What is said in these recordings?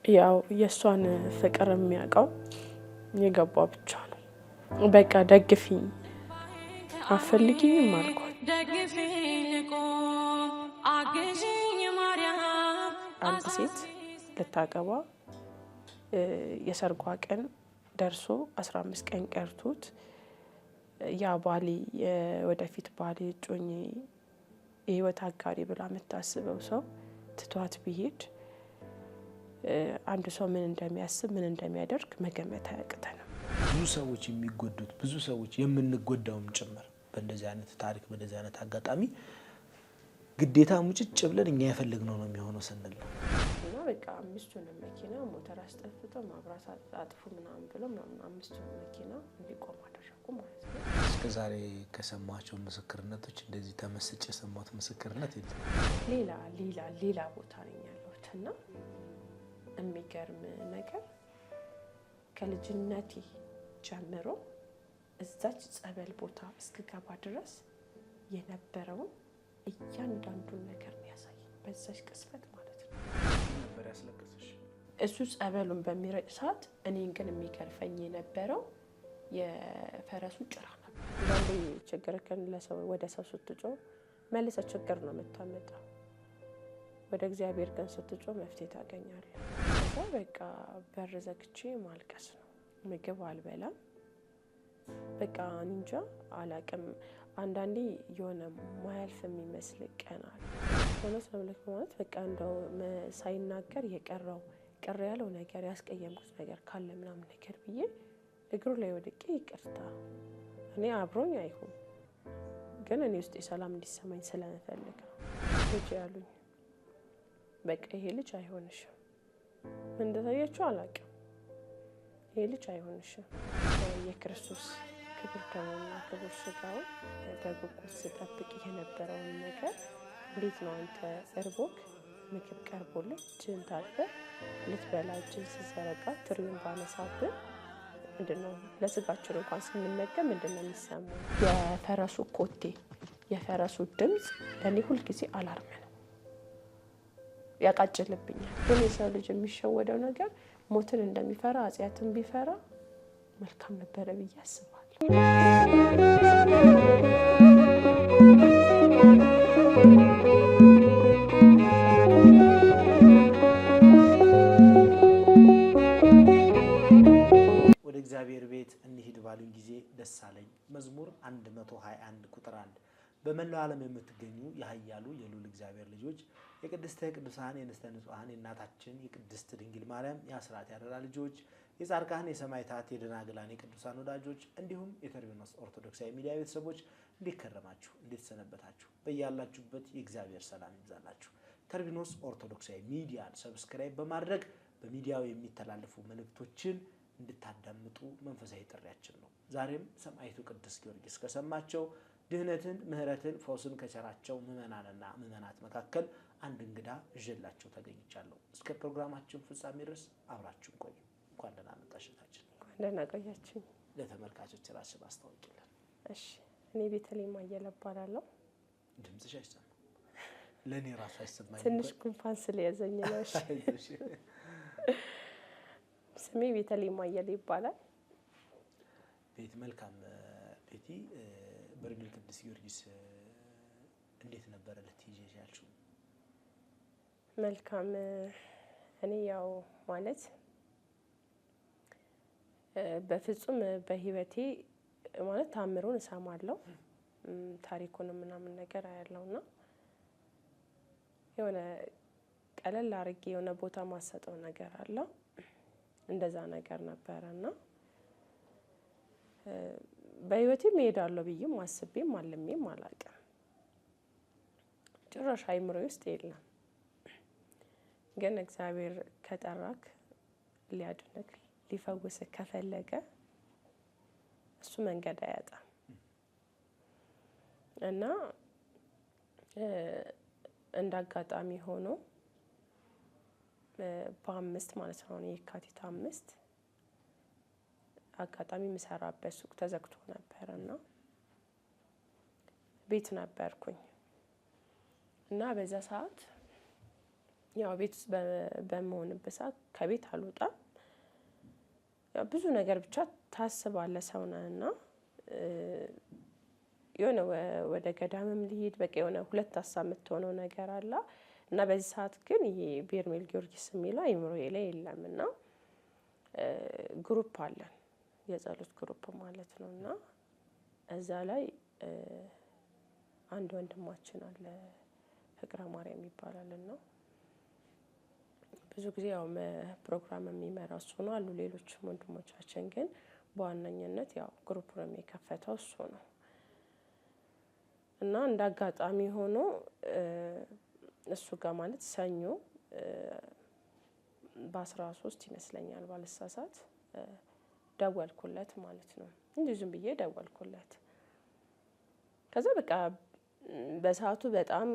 ያው የሷን ፍቅር የሚያውቀው የገባው ብቻ ነው። በቃ ደግፊኝ አፈልጊኝም አልኳት። አንድ ሴት ልታገባ የሰርጓ ቀን ደርሶ 15 ቀን ቀርቶት ያ ባሌ ወደፊት ባሌ እጮኜ የህይወት አጋሪ ብላ የምታስበው ሰው ትቷት ቢሄድ አንድ ሰው ምን እንደሚያስብ ምን እንደሚያደርግ መገመት አያቅተንም። ብዙ ሰዎች የሚጎዱት ብዙ ሰዎች የምንጎዳውም ጭምር በእንደዚህ አይነት ታሪክ በእንደዚህ አይነት አጋጣሚ ግዴታ ሙጭጭ ብለን እኛ የፈለግነው ነው የሚሆነው ስንል እና በቃ አምስቱንም መኪና ሞተር አስጠፍቶ ማብራት አጥፉ ምናምን ብሎ ምናምን አምስቱንም መኪና እንዲቆም አደረጉ ማለት ነው። እስከዛሬ ከሰማቸው ምስክርነቶች እንደዚህ ተመስጬ የሰማሁት ምስክርነት የለም። ሌላ ቦታ ነኝ ያለሁት እና የሚገርም ነገር ከልጅነቴ ጀምሮ እዛች ጸበል ቦታ እስክገባ ድረስ የነበረውን እያንዳንዱን ነገር ነው ያሳየኝ በዛች ቅስፈት ማለት ነው። ነበር ያስለቀሰሽ? እሱ ጸበሉን በሚረጭ ሰዓት እኔን ግን የሚገርፈኝ የነበረው የፈረሱ ጭራ ነበር። አንዳንዴ ችግርህን ወደ ሰው ስትጮህ መልሰ ችግር ነው የምታመጣው። ወደ እግዚአብሔር ግን ስትጮህ መፍትሄ ታገኛለህ። ከዛ በቃ በር ዘግቼ ማልቀስ ነው። ምግብ አልበላም። በቃ እንጃ አላቅም። አንዳንዴ የሆነ ማያልፍ የሚመስል ቀን አለ። እውነት ለምልክ ማለት በቃ እንደው ሳይናገር የቀረው ቅር ያለው ነገር ያስቀየምኩት ነገር ካለ ምናምን ነገር ብዬ እግሩ ላይ ወድቄ ይቅርታ እኔ አብሮኝ አይሁን ግን እኔ ውስጥ የሰላም እንዲሰማኝ ስለምፈልግ ነው ልጅ ያሉኝ። በቃ ይሄ ልጅ አይሆንሽም፣ እንደታያችሁ አላውቅም፣ ይሄ ልጅ አይሆንሽም። የክርስቶስ ክብር ደሙና ክብር ስጋውን በጉጉት ስጠብቅ የነበረውን ነገር እንዴት ነው አንተ እርቦክ ምግብ ቀርቦልህ እጅህን ታጥበህ ልትበላ እጅህን ስትዘረጋ ትሪውን ባነሳብህ ምንድነው ለስጋችን እንኳን ስንመገብ ምንድነው የሚሰማው? የፈረሱ ኮቴ የፈረሱ ድምፅ ለእኔ ሁልጊዜ አላርም ነው፣ ያቃጭልብኛል። ግን የሰው ልጅ የሚሸወደው ነገር ሞትን እንደሚፈራ ኃጢአትን ቢፈራ መልካም ነበረ ብዬ አስባለሁ። ወደ እግዚአብሔር ቤት እንሂድ ባሉኝ ጊዜ ደስ አለኝ። መዝሙር 121 ቁጥር 1 በመላው ዓለም የምትገኙ የኃያሉ የልዑል እግዚአብሔር ልጆች የቅድስተ ቅዱሳን የንስተ ንጹሐን የእናታችን የቅድስት ድንግል ማርያም የአስራት ያደራ ልጆች የጻድቃን የሰማዕታት የደናግላን የቅዱሳን ወዳጆች እንዲሁም የተርቢኖስ ኦርቶዶክሳዊ ሚዲያ ቤተሰቦች እንዴት ከረማችሁ? እንዴት ሰነበታችሁ? በያላችሁበት የእግዚአብሔር ሰላም ይብዛላችሁ። ተርቢኖስ ኦርቶዶክሳዊ ሚዲያን ሰብስክራይብ በማድረግ በሚዲያው የሚተላለፉ መልእክቶችን እንድታዳምጡ መንፈሳዊ ጥሪያችን ነው። ዛሬም ሰማዕቱ ቅዱስ ጊዮርጊስ ከሰማቸው ድህነትን፣ ምህረትን፣ ፈውስን ከቸራቸው ምዕመናንና ምዕመናት መካከል አንድ እንግዳ እዤላችሁ ተገኝቻለሁ። እስከ ፕሮግራማችን ፍጻሜ ድረስ አብራችሁን ቆዩ። እንኳን ደህና መጣሽ እህታችን። እንኳን ደህና ቆያችሁ። ለተመልካቾች ራስሽን አስተዋውቂልን። እሺ፣ እኔ ቤተልሔም አየለ እባላለሁ። ድምፅሽ አይሰማም። ለእኔ ራሱ አይሰማኝም። ትንሽ ጉንፋን ስለያዘኝ ነው። እሺ፣ ስሜ ቤተልሔም አየለ ይባላል። ቤት መልካም ቤቲ በርሜል ቅዱስ ጊዮርጊስ እንዴት ነበረ ልትይዤ ያልሽው? መልካም እኔ ያው ማለት በፍጹም በህይወቴ ማለት ታምሩን እሰማለሁ ታሪኩን ምናምን ነገር አያለውና የሆነ ቀለል አድርጌ የሆነ ቦታ ማሰጠው ነገር አለ። እንደዛ ነገር ነበረና በህይወቴ እሄዳለሁ ብዬም አስቤም አልሜም አላውቅም። ጭራሽ አይምሮዬ ውስጥ የለም። ግን እግዚአብሔር ከጠራክ ሊያድንክ ሊፈውስክ ከፈለገ እሱ መንገድ አያጣም እና እንደ አጋጣሚ ሆኖ በ5 ማለት ነው የካቲት 5 አጋጣሚ የምሰራበት ሱቅ ተዘግቶ ነበርና ቤት ነበርኩኝ እና በዛ ሰዓት ያው ቤት ውስጥ በመሆንበት ሰዓት ከቤት አልወጣም። ያው ብዙ ነገር ብቻ ታስባለህ ሰው ነህና የሆነ ወደ ገዳምም ልሂድ በቃ የሆነ ሁለት ሀሳብ የምትሆነው ነገር አለ እና በዚህ ሰዓት ግን ይሄ ቤርሜል ጊዮርጊስ የሚለው አይምሮዬ ላይ የለም እና ግሩፕ አለን የጸሎት ግሩፕ ማለት ነው እና እዛ ላይ አንድ ወንድማችን አለ ፍቅረ ማርያም ይባላል እና ብዙ ጊዜ ያው ፕሮግራም የሚመራ እሱ ነው አሉ ሌሎችም ወንድሞቻችን ግን በዋነኝነት ያው ግሩፑን የሚከፈተው እሱ ነው እና እንደ አጋጣሚ ሆኖ እሱ ጋር ማለት ሰኞ በ13 ይመስለኛል ባልሳሳት ደወልኩለት ማለት ነው። እንዲሁ ዝም ብዬ ደወልኩለት። ከዛ በቃ በሰዓቱ በጣም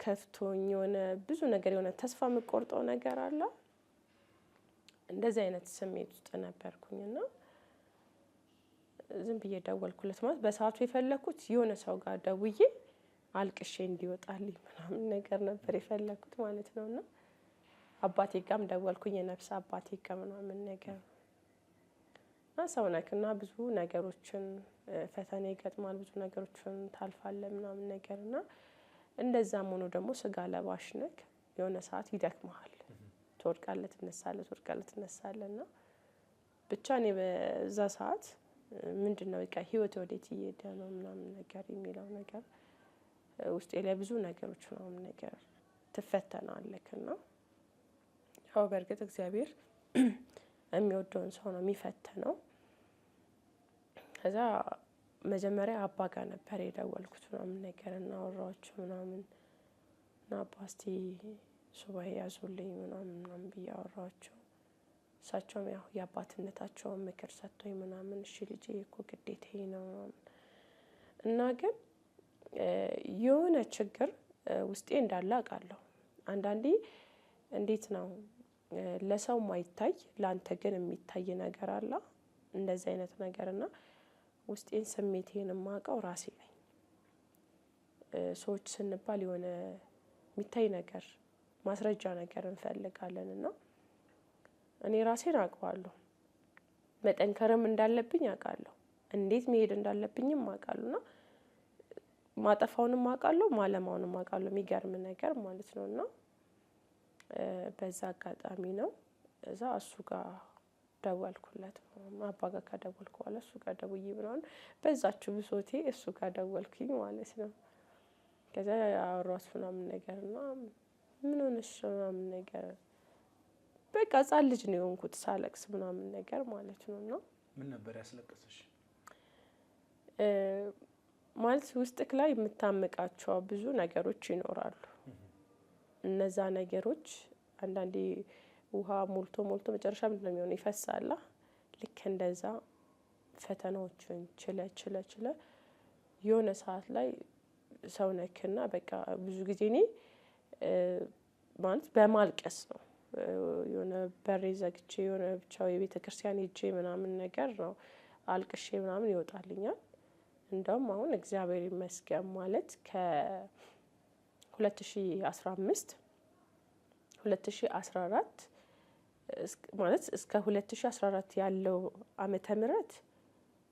ከፍቶኝ የሆነ ብዙ ነገር የሆነ ተስፋ የምቆርጠው ነገር አለ። እንደዚህ አይነት ስሜት ውስጥ ነበርኩኝና ዝም ብዬ ደወልኩለት ማለት በሰዓቱ የፈለኩት የሆነ ሰው ጋር ደውዬ አልቅሼ እንዲወጣልኝ ምናምን ነገር ነበር የፈለኩት ማለት ነውና አባቴ ጋርም ደወልኩኝ የነፍስ አባቴ ጋር ምናምን ነገር ሰው ነክና ብዙ ነገሮችን ፈተና ይገጥማል ብዙ ነገሮችን ታልፋለህ ምናምን ነገርና እንደዛም ሆኖ ደግሞ ስጋ ለባሽ ነክ የሆነ ሰዓት ይደክመሃል ትወድቃለህ ትነሳለህና ብቻ እኔ በዛ ሰዓት ምንድነው በቃ ህይወት ወዴት እየሄደ ነው ምናምን ነገር የሚለው ነገር ውስጤ ላይ ብዙ ነገሮች ምናምን ነገር ትፈተናለህና ያው በእርግጥ እግዚአብሔር የሚወደውን ሰው ነው የሚፈተነው። ከዛ መጀመሪያ አባ ጋር ነበር የደወልኩት ምናምን ነገር እና አወራኋቸው ምናምን እና አባ እስቲ ሱባኤ ያዙልኝ ምናምን ብዬ አወራኋቸው። እሳቸውም ያው የአባትነታቸውን ምክር ሰጥቶኝ ምናምን እሺ ልጄ እኮ ግዴታዬ ነው እና ግን የሆነ ችግር ውስጤ እንዳለ አውቃለሁ። አንዳንዴ እንዴት ነው ለሰው ማይታይ ላንተ ግን የሚታይ ነገር አለ እንደዚህ አይነት ነገር እና ውስጤን ስሜቴን የማውቀው ራሴ ነኝ። ሰዎች ስንባል የሆነ የሚታይ ነገር ማስረጃ ነገር እንፈልጋለን እና እኔ ራሴን አውቀዋለሁ። መጠንከርም እንዳለብኝ አውቃለሁ። እንዴት መሄድ እንዳለብኝም አውቃለሁና ማጠፋውንም አውቃለሁ ማለማውንም አውቃለሁ የሚገርም ነገር ማለት ነውና በዛ አጋጣሚ ነው እዛ እሱ ጋር ደወልኩለት አባ ጋር ከደወልኩ በኋላ እሱ ጋር ደውዬ ምናምን በዛችሁ ብሶቴ እሱ ጋር ደወልኩኝ ማለት ነው። ከዛ አወራሁት ምናምን ነገር እና ምን ሆነሽ ምናምን ነገር በቃ ህፃን ልጅ ነው የሆንኩት ሳለቅስ ምናምን ነገር ማለት ነው እና ምን ነበር ያስለቀሰሽ? ማለት ውስጥክ ላይ የምታምቃቸው ብዙ ነገሮች ይኖራሉ። እነዛ ነገሮች አንዳንዴ ውሃ ሞልቶ መጨረሻ ምንድነው የሚሆነው ይፈሳል። ልክ እንደዛ ፈተናዎችን ችለ የሆነ ሰዓት ላይ ሰው ነክና በቃ ብዙ ጊዜ እኔ ማለት በማልቀስ ነው የሆነ በሬ ዘግቼ የሆነ ብቻው የቤተክርስቲያን ሄጄ ምናምን ነገር ነው አልቅሼ ምናምን ይወጣልኛል። እንደውም አሁን እግዚአብሔር ይመስገን ማለት ከ2015 2014 ማለት እስከ 2014 ያለው ዓመተ ምህረት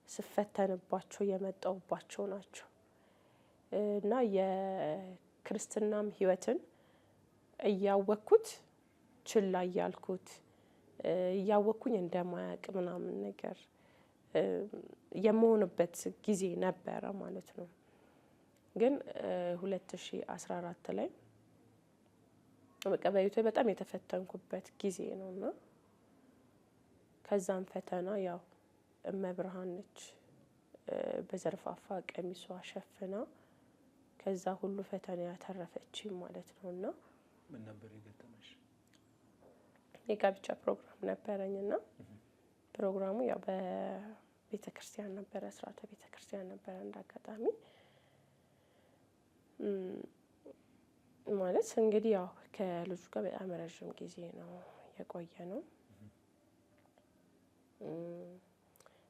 ስፈተንባቸው የመጣውባቸው ናቸው እና የክርስትናም ህይወትን እያወቅኩት ችላ እያልኩት እያወቅኩኝ እንደማያውቅ ምናምን ነገር የምሆንበት ጊዜ ነበረ ማለት ነው። ግን 2014 ላይ በቃ በህይወቴ በጣም የተፈተንኩበት ጊዜ ነውና ከዛም ፈተና ያው እመብርሃን ነች በዘርፋፋ ቀሚሷ ሸፍና ከዛ ሁሉ ፈተና ያተረፈችኝ ማለት ነውና ምን ነበር የገጠመሽ? የጋብቻ ፕሮግራም ነበረኝና ፕሮግራሙ ያው በቤተክርስቲያን ነበረ ስርዓተ ቤተክርስቲያን ነበረ እንዳጋጣሚ ማለት እንግዲህ ያው ከልጁ ጋር በጣም ረጅም ጊዜ ነው የቆየነው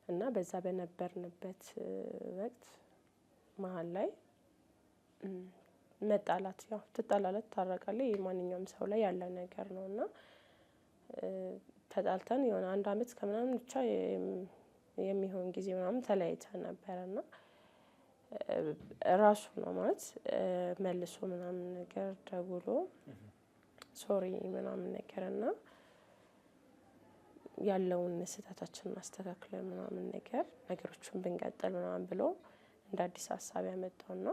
እና በዛ በነበርንበት ወቅት መሃል ላይ መጣላት ያው ትጣላለች፣ ታረቃለች። ማንኛውም ሰው ላይ ያለ ነገር ነው እና ተጣልተን የሆነ 1 አመት ከምናምን ብቻ የሚሆን ጊዜ ምናምን ተለያይተን ነበረና ራሱ ነው ማለት መልሶ ምናምን ነገር ደውሎ ሶሪ ምናምን ነገርና ያለውን ስህተታችንን አስተካክለን ምናምን ነገሮችን ብንቀጥል ምናምን ብሎ እንደ አዲስ ሀሳብ ያመጣውና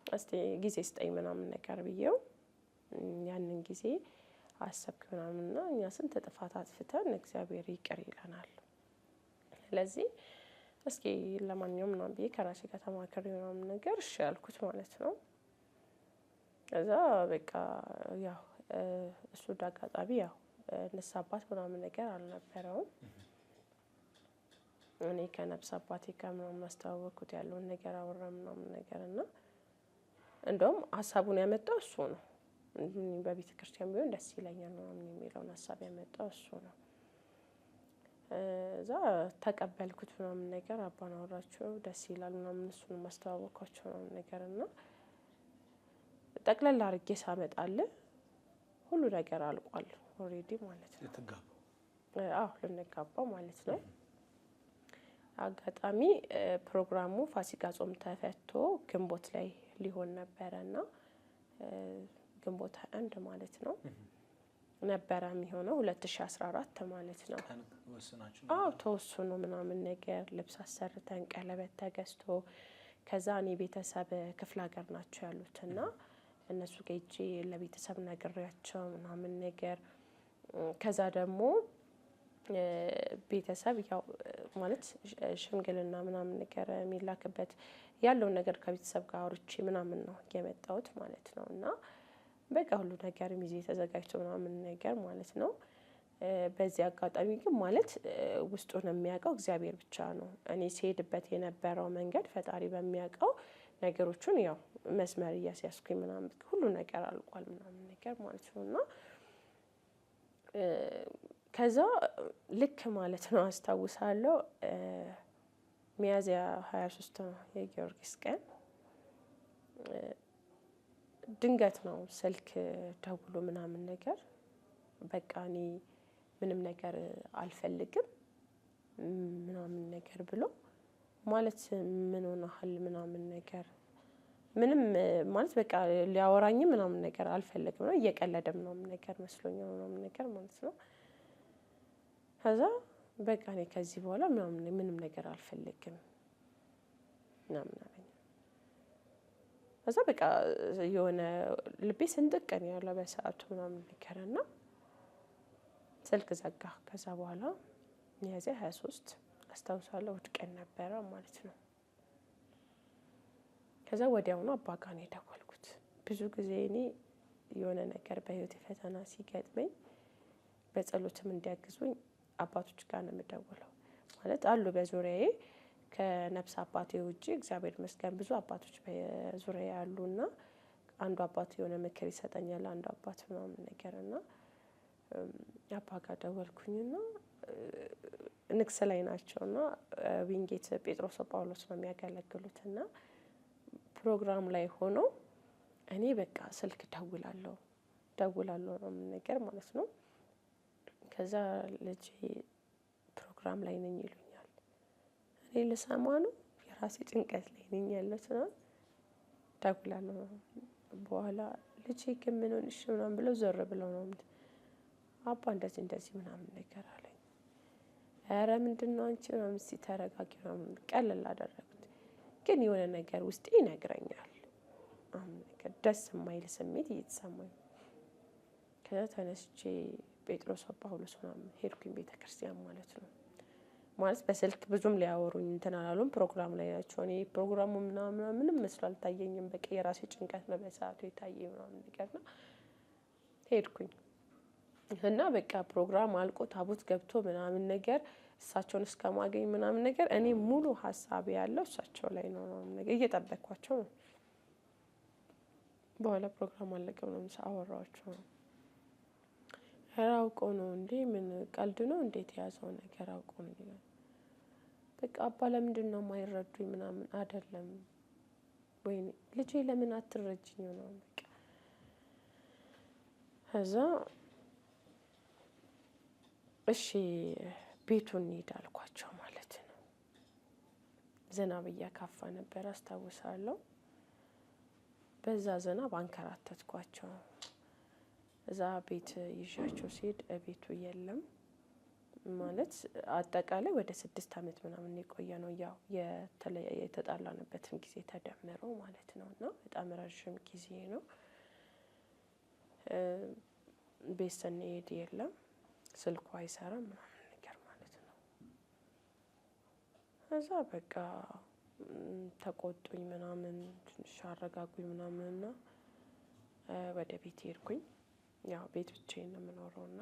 እስቲ ጊዜ ስጠኝ ምናምን ነገር ብዬው ያንን ጊዜ አሰብክ ምናምንና እኛ ስንት ጥፋት አጥፍተን እግዚአብሔር ይቅር ይለናል። ስለዚህ እስኪ ለማንኛውም ምናምን ብዬ ከራሴ ጋር ተማክሬ ምናምን ነገር እሺ ያልኩት ማለት ነው። ከዛ በቃ ያው እሱ እንዳጋጣሚ ያው ንስሐ አባት ምናምን ነገር አልነበረውም። እኔ ከነፍስ አባቴ ጋር ምናምን አስተዋወቅኩት ያለውን ነገር አወራ ምናምን ነገር እና እንደውም ሀሳቡን ያመጣው እሱ ነው። በቤተ ክርስቲያን ቢሆን ደስ ይለኛል ምናምን የሚለውን ሀሳብ ያመጣው እሱ ነው። እዛ ተቀበልኩት ምናምን ነገር አባን አወራቸው ደስ ይላል ምናምን እሱንም አስተዋወቅኳቸው ምናምን ነገር እና ጠቅለል አድርጌ ሳመጣልህ ሁሉ ነገር አልቋል ኦልሬዲ ማለት ነው። አዎ ልንጋባ ማለት ነው። አጋጣሚ ፕሮግራሙ ፋሲካ ጾም ተፈቶ ግንቦት ላይ ሊሆን ነበረና ግንቦት 21 ማለት ነው ነበረ የሚሆነው 2014 ማለት ነው። አዎ ተወስኖ ምናምን ነገር ልብስ አሰርተን ቀለበት ተገዝቶ ከዛ እኔ ቤተሰብ ክፍለ ሀገር ናቸው ያሉትና እነሱ ጋር ሄጄ ለቤተሰብ ነግሬያቸው ምናምን ነገር ከዛ ደግሞ ቤተሰብ ያው ማለት ሽምግልና ምናምን ነገር የሚላክበት ያለውን ነገር ከቤተሰብ ጋር አውርቼ ምናምን ነው የመጣሁት ማለት ነው። እና በቃ ሁሉ ነገር ሚዜ ተዘጋጅቶ ምናምን ነገር ማለት ነው። በዚህ አጋጣሚ ግን ማለት ውስጡን የሚያውቀው እግዚአብሔር ብቻ ነው። እኔ ሲሄድበት የነበረው መንገድ ፈጣሪ በሚያውቀው ነገሮችን ያው መስመር እያስያዝኩኝ ምናምን ሁሉ ነገር አልቋል ምናምን ነገር ማለት ነው። እና ከዛ ልክ ማለት ነው አስታውሳለሁ ሚያዝያ 23 ነው የጊዮርጊስ ቀን ድንገት ነው ስልክ ደውሎ ምናምን ነገር በቃ እኔ ምንም ነገር አልፈልግም ምናምን ነገር ብሎ ማለት ምን ሆነሃል ምናምን ነገር ምንም ማለት በቃ ሊያወራኝ ምናምን ነገር አልፈለግም ነው እየቀለደም ምናምን ነገር መስሎኝ ምናምን ነገር ማለት ነው። ከዛ በቃ እኔ ከዚህ በኋላ ምንም ነገር አልፈልግም ምናምን አለኝ። ከዛ በቃ የሆነ ልቤ ስንጥቅ ነው ያለው በሰዓቱ ምናምን ነገርና ስልክ ዘጋ። ከዛ በኋላ ሚያዝያ 23 አስታውሳለሁ እሑድ ቀን ነበረ ማለት ነው። ከዛ ወዲያውኑ አባ ጋር ነው የደወልኩት። ብዙ ጊዜ እኔ የሆነ ነገር በህይወት ፈተና ሲገጥመኝ በጸሎትም እንዲያግዙኝ አባቶች ጋር ነው የምደውለው። ማለት አሉ በዙሪያዬ ከነፍስ አባቴ ውጪ እግዚአብሔር ይመስገን ብዙ አባቶች በዙሪያዬ አሉና አንዱ አባት የሆነ ምክር ይሰጠኛል፣ አንዱ አባት ምናምን ነገርና አባ ጋር ደወልኩኝና ንግስ ላይ ናቸውና ዊንጌት ጴጥሮስ ጳውሎስ ነው የሚያገለግሉትና ፕሮግራም ላይ ሆኖ እኔ በቃ ስልክ ደውላለሁ ምናምን ነገር ማለት ነው። ከዛ ልጄ ፕሮግራም ላይ ነኝ ይሉኛል። እኔ ልሰማ ነው የራሴ ጭንቀት ላይ ነኝ ያለሁት ነው። ደውላለሁ በኋላ ልጄ ግን ምን ሆነሽ ምናምን ብለው ዞር ብለው ነው አባ እንደዚህ ምናምን ነገር አለኝ። ኧረ ምንድነው አንቺ ምናምን እስኪ ተረጋጊ ምናምን ቀለል አደረኩት። ግን የሆነ ነገር ውስጤ ይነግረኛል አሁን ነገር ደስ የማይል ስሜት እየተሰማኝ ከዛ ተነስቼ ጴጥሮስ ጳውሎስ ምናምን ሄድኩኝ ቤተክርስቲያን ማለት ነው። ማለት በስልክ ብዙም ሊያወሩኝ እንትን አላሉም፣ ፕሮግራም ላይ ናቸው። እኔ ፕሮግራሙ ምንም መስሎ አልታየኝም። በቃ የራሴ ጭንቀት ነው በሰዓቱ የታየኝ ምናምን ነገር ነው። ሄድኩኝ እና በቃ ፕሮግራም አልቆ ታቦት ገብቶ ምናምን ነገር እሳቸውን እስከማገኝ ምናምን ነገር እኔ ሙሉ ሀሳቤ ያለው እሳቸው ላይ ነው ምናምን ነገር እየጠበቅኳቸው ነው። በኋላ ፕሮግራም አለቀ ምናምን አወራኋቸው ነው። አውቆ ነው እንዴ ምን ቀልድ ነው እንዴት የያዘው ነገር አውቆ ነው ይላል። በቃ አባ ለምንድን ነው የማይረዱኝ ምናምን አይደለም ወይኔ ልጄ ለምን አትረጅኝ ነው በቃ። ከዛ እሺ ቤቱን እንሂድ አልኳቸው ማለት ነው። ዝናብ እያካፋ ነበር አስታውሳለሁ። በዛ ዝናብ አንከራተትኳቸው። እዛ ቤት ይዣቸው ሲሄድ ቤቱ የለም ማለት አጠቃላይ ወደ 6 ዓመት ምናምን የቆየ ነው። ያው የተጣላንበትን ጊዜ ተደምሮ ማለት ነው። እና በጣም ረዥም ጊዜ ነው። ቤት ስንሄድ የለም፣ ስልኩ አይሰራም ምናምን ነገር ማለት ነው። ከዛ በቃ ተቆጡኝ ምናምን፣ ትንሽ አረጋጉኝ ምናምን እና ወደ ቤት ሄድኩኝ። ያው ቤት ብቻዬን ነው የምኖረው እና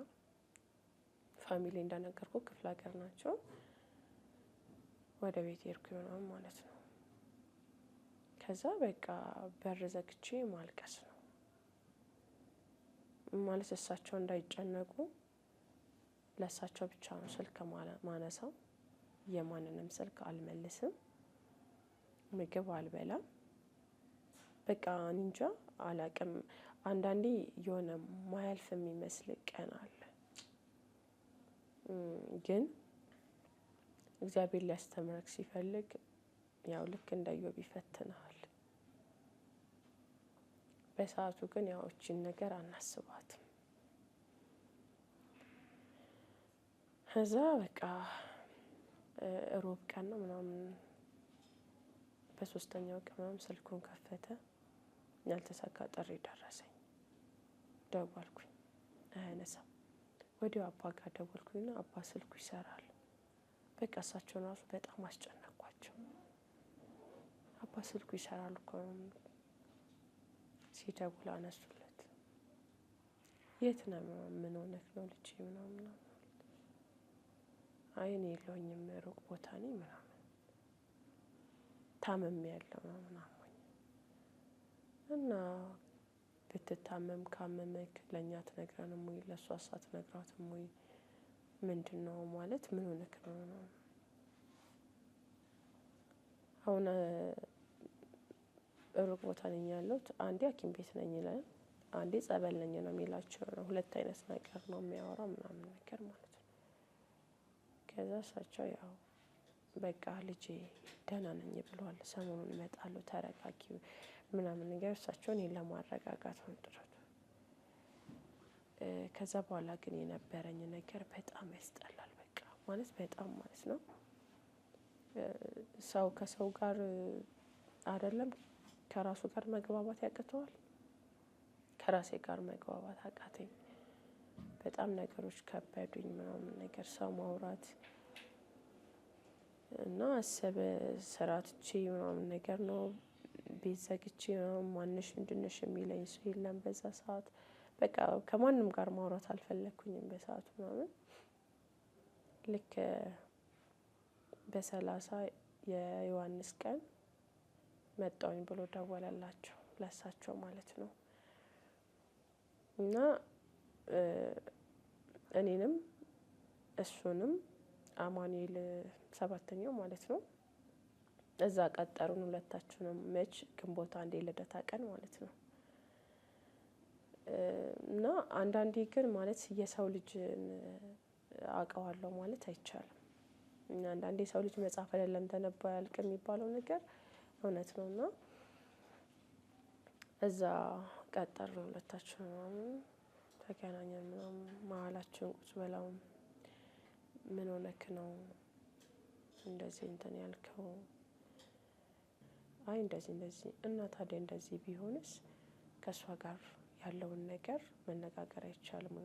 ፋሚሊ እንደነገርኩ ክፍለ ሀገር ናቸው። ወደ ቤት ሄድኩኝ ምናምን ማለት ነው። ከዛ በቃ በር ዘግቼ ማልቀስ ነው ማለት እሳቸው እንዳይጨነቁ ለእሳቸው ብቻ ነው ስልክ ማነሳው። የማንንም ስልክ አልመልስም፣ ምግብ አልበላም። በቃ እንጃ አላቅም። አንዳንዴ የሆነ ማያልፍ የሚመስል ቀን አለ፣ ግን እግዚአብሔር ሊያስተምረክ ሲፈልግ ያው ልክ እንደ ኢዮብ ይፈትንሃል። በሰዓቱ ግን ያው እቺን ነገር አናስባትም። ከዛ በቃ ሮብ ቀን ነው ምናምን፣ በ3ኛው ቀን ምናምን ስልኩን ከፈተ። ያልተሳካ ጥሪ ደረሰኝ። ደወልኩኝ፣ አያነሳም። ወዲያው አባ ጋር ደወልኩኝና አባ ስልኩ ይሰራል። በቃ እሳቸውን ራሱ በጣም አስጨነቅኳቸው። አባ ስልኩ ይሰራል እኮ ሲደውል አነሱለት። የት ነው? ምን ሆነህ ነው ልጄ ምናምን? አይ እኔ የለሁኝም ሩቅ ቦታ ነኝ ምናምን፣ ታመም ያለው ምናምን አሞኝ እና ብትታመም ካመመክ ለእኛ ትነግረንም ወይ ለእሷ ሳትነግራትም ወይ ምንድን ነው ማለት ምን ሆነክ ነው? አሁን ሩቅ ቦታ ነኝ ያለሁት፣ አንዴ ሐኪም ቤት ነኝ ይላል፣ አንዴ ጸበል ነኝ ነው የሚላቸው። ነው 2 አይነት ነገር ነው የሚያወራው ምናምን ነገር ማለት ነው። ከዛ እሳቸው ያው በቃ ልጄ ደህና ነኝ ብለዋል፣ ሰሞኑን እመጣለሁ ተረጋጊ ምናምን ነገር፣ እሳቸው እኔን ለማረጋጋት ነው ጥረቱ። ከዛ በኋላ ግን የነበረኝ ነገር በጣም ያስጠላል። በቃ ማለት በጣም ማለት ነው። ሰው ከሰው ጋር አይደለም ከራሱ ጋር መግባባት ያቅተዋል። ከራሴ ጋር መግባባት አቃተኝ። በጣም ነገሮች ከበዱኝ ምናምን ነገር፣ ሰው ማውራት እና አሰበ ስራ ትቼ ምናምን ነገር ነው። ቤት ዘግቼ ማንሽ ምንድነሽ የሚለኝ ሰው የለም በዛ ሰዓት። በቃ ከማንም ጋር ማውራት አልፈለኩኝም በሰዓቱ ምናምን። ልክ በ30 የዮሐንስ ቀን መጣሁኝ ብሎ ደወለላቸው፣ ለእሳቸው ማለት ነው። እና እኔንም እሱንም አማኑኤል 7ኛው ማለት ነው እዛ ቀጠሩን ሁለታችንም። መች ግንቦት 1 ልደታ ቀን ማለት ነው። እና አንዳንዴ ግን ማለት የሰው ልጅን አውቀዋለሁ ማለት አይቻልም። እና አንዳንዴ የሰው ልጅ መጽሐፍ አይደለም ተነቦ ያልቅ የሚባለው ነገር እውነት ነው። እና እዛ ቀጠሩን ሁለታችንም ምናምን ተገናኘን ምናምን። መሀላችን ቁጭ ብለው ምን ሆነክ ነው እንደዚህ እንትን ያልከው? አይ እንደዚህ እንደዚህ። እና ታዲያ እንደዚህ ቢሆንስ ከእሷ ጋር ያለውን ነገር መነጋገር አይቻልም?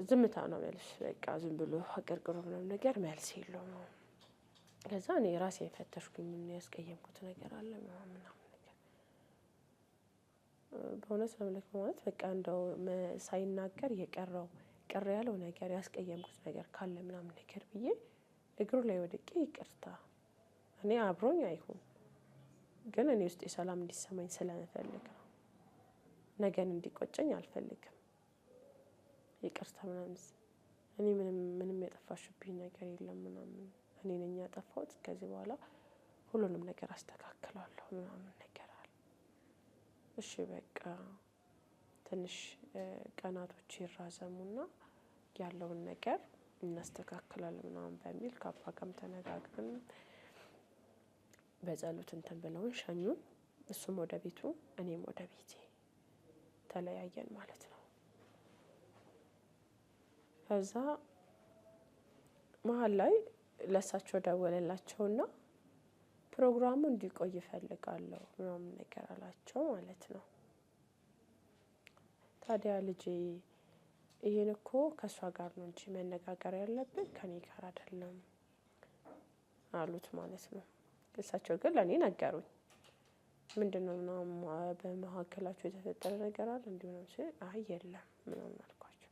ዝምታ ነው መልስ። በቃ ዝም ብሎ አቀርቅሮ ምናምን ነገር መልስ የለውም። ከዛ እኔ ራሴን ፈተሽኩኝ፣ ምን ያስቀየምኩት ነገር አለ ምናምን ነገር። በእውነት ለምልክ ማለት በቃ እንደው ሳይናገር የቀረው ቅር ያለው ነገር ያስቀየምኩት ነገር ካለ ምናምን ነገር ብዬ እግሩ ላይ ወድቄ ይቅርታ፣ እኔ አብሮኝ አይሁን ግን እኔ ውስጥ የሰላም እንዲሰማኝ ስለምፈልግ ነው። ነገን እንዲቆጨኝ አልፈልግም። ይቅርታ ምናምን፣ እኔ ምንም የጠፋሽብኝ ነገር የለም ምናምን፣ እኔ ነኝ ያጠፋሁት። ከዚህ በኋላ ሁሉንም ነገር አስተካክላለሁ ምናምን ነገር አለ። እሺ በቃ ትንሽ ቀናቶች ይራዘሙና ያለውን ነገር እናስተካክላለን ምናምን በሚል ከአባ ጋርም ተነጋግረን በጸሎት እንትን ብለውን ሸኙን። እሱም ወደ ቤቱ እኔም ወደ ቤቴ ተለያየን ማለት ነው። ከዛ መሀል ላይ ለእሳቸው ደወለላቸውና ፕሮግራሙ እንዲቆይ እፈልጋለሁ ምናምን ነገር አላቸው ማለት ነው። ታዲያ ልጄ ይሄን እኮ ከእሷ ጋር ነው እንጂ መነጋገር ያለብን ከኔ ጋር አይደለም አሉት ማለት ነው። እሳቸው ግን ለእኔ ነገሩኝ። ምንድነው ምናምን በመካከላቸው የተፈጠረ ነገር አለ እንዲሆነ ሲል አይ የለም ምናምን አልኳቸው።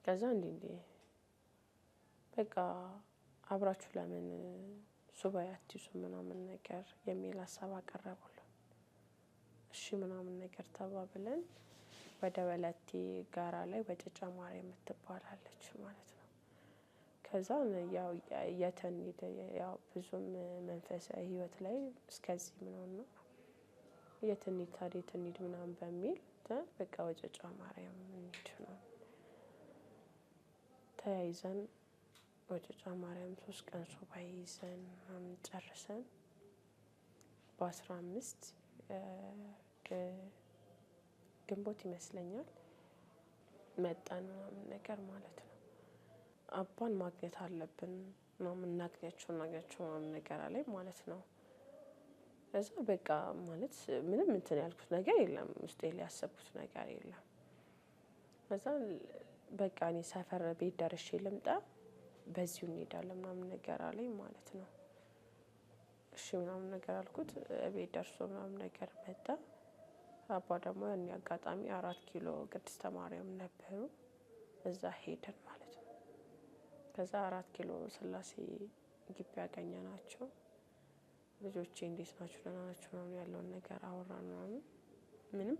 ከዛ እንዴ በቃ አብራችሁ ለምን ሱባኤ አትይዙ ምናምን ነገር የሚል ሀሳብ አቀረቡልን። እሺ ምናምን ነገር ተባብለን ወደ ወለቴ ጋራ ላይ ወጨጫ ማርያም የምትባላለች ማለት ነው። ከዛ ያው የተንሄደ ያው ብዙም መንፈሳዊ ህይወት ላይ እስከዚህ ምናምን ነው የትንሂድ ታዲያ የትንሂድ ምናምን በሚል በቃ ወጨጫ ማርያም እንሂድ ነው ተያይዘን ወጨጫ ማርያም 3 ቀን ሱባኤ ይዘን ምናምን ጨርሰን በ15 ግንቦት ይመስለኛል መጣን ምናምን ነገር ማለት ነው። አባን ማግኘት አለብን ምናምን እናግኛቸው ምናምን ነገር አለኝ ማለት ነው። ከዛ በቃ ማለት ምንም እንትን ያልኩት ነገር የለም፣ ውስጤ ላይ ያሰብኩት ነገር የለም። ከዛ በቃ እኔ ሰፈር ቤት ደርሼ ልምጣ በዚሁ እንሄዳለን ምናምን ነገር አለኝ ማለት ነው። እሺ ምናምን ነገር አልኩት። ቤት ደርሶ ምናምን ነገር መጣ። አባ ደግሞ ያኔ አጋጣሚ 4 ኪሎ ቅድስተ ማርያም ነበሩ። እዛ ሄደን ማለት ነው። ከዛ 4 ኪሎ ስላሴ ግቢ ያገኘናቸው። ልጆቼ እንዴት ናችሁ ደህና ናችሁ ምናምን ያለውን ነገር አወራን ምናምን። ምንም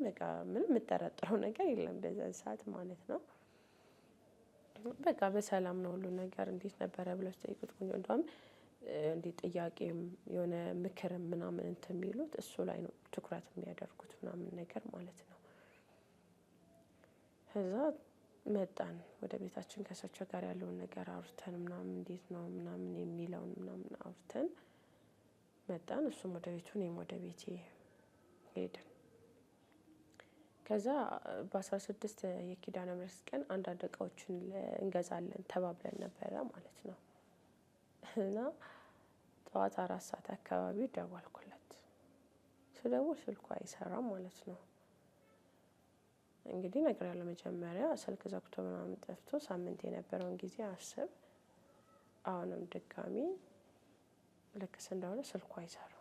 የምጠረጥረው ነገር የለም በዛን ሰዓት ማለት ነው። በቃ በሰላም ነው ሁሉ ነገር። እንዴት ነበረ ብለው ሲጠይቁት ቆንጆ እንደውም እንዴት ጥያቄም የሆነ ምክርም ምናምን እንትን የሚሉት እሱ ላይ ነው ትኩረት የሚያደርጉት ምናምን ነገር ማለት ነው። ከዛ መጣን ወደ ቤታችን ከእሳቸው ጋር ያለውን ነገር አውርተን ምናምን እንዴት ነው ምናምን የሚለውን ምናምን አውርተን መጣን። እሱም ወደ ቤቱ እኔም ወደ ቤቴ ሄድን። ከዛ በ16 የኪዳነ ምህረት ቀን አንዳንድ እቃዎችን እንገዛለን ተባብለን ነበረ ማለት ነው። እና ጠዋት 4 ሰዓት አካባቢ ደወልኩለት። ስደውል ስልኩ አይሰራም ማለት ነው። እንግዲህ እነግርሃለሁ መጀመሪያ ስልክ ዘግቶ ምናምን ጠፍቶ ሳምንት የነበረውን ጊዜ አስብ። አሁንም ድጋሚ ልክ እንደሆነ ስልኩ አይሰራም።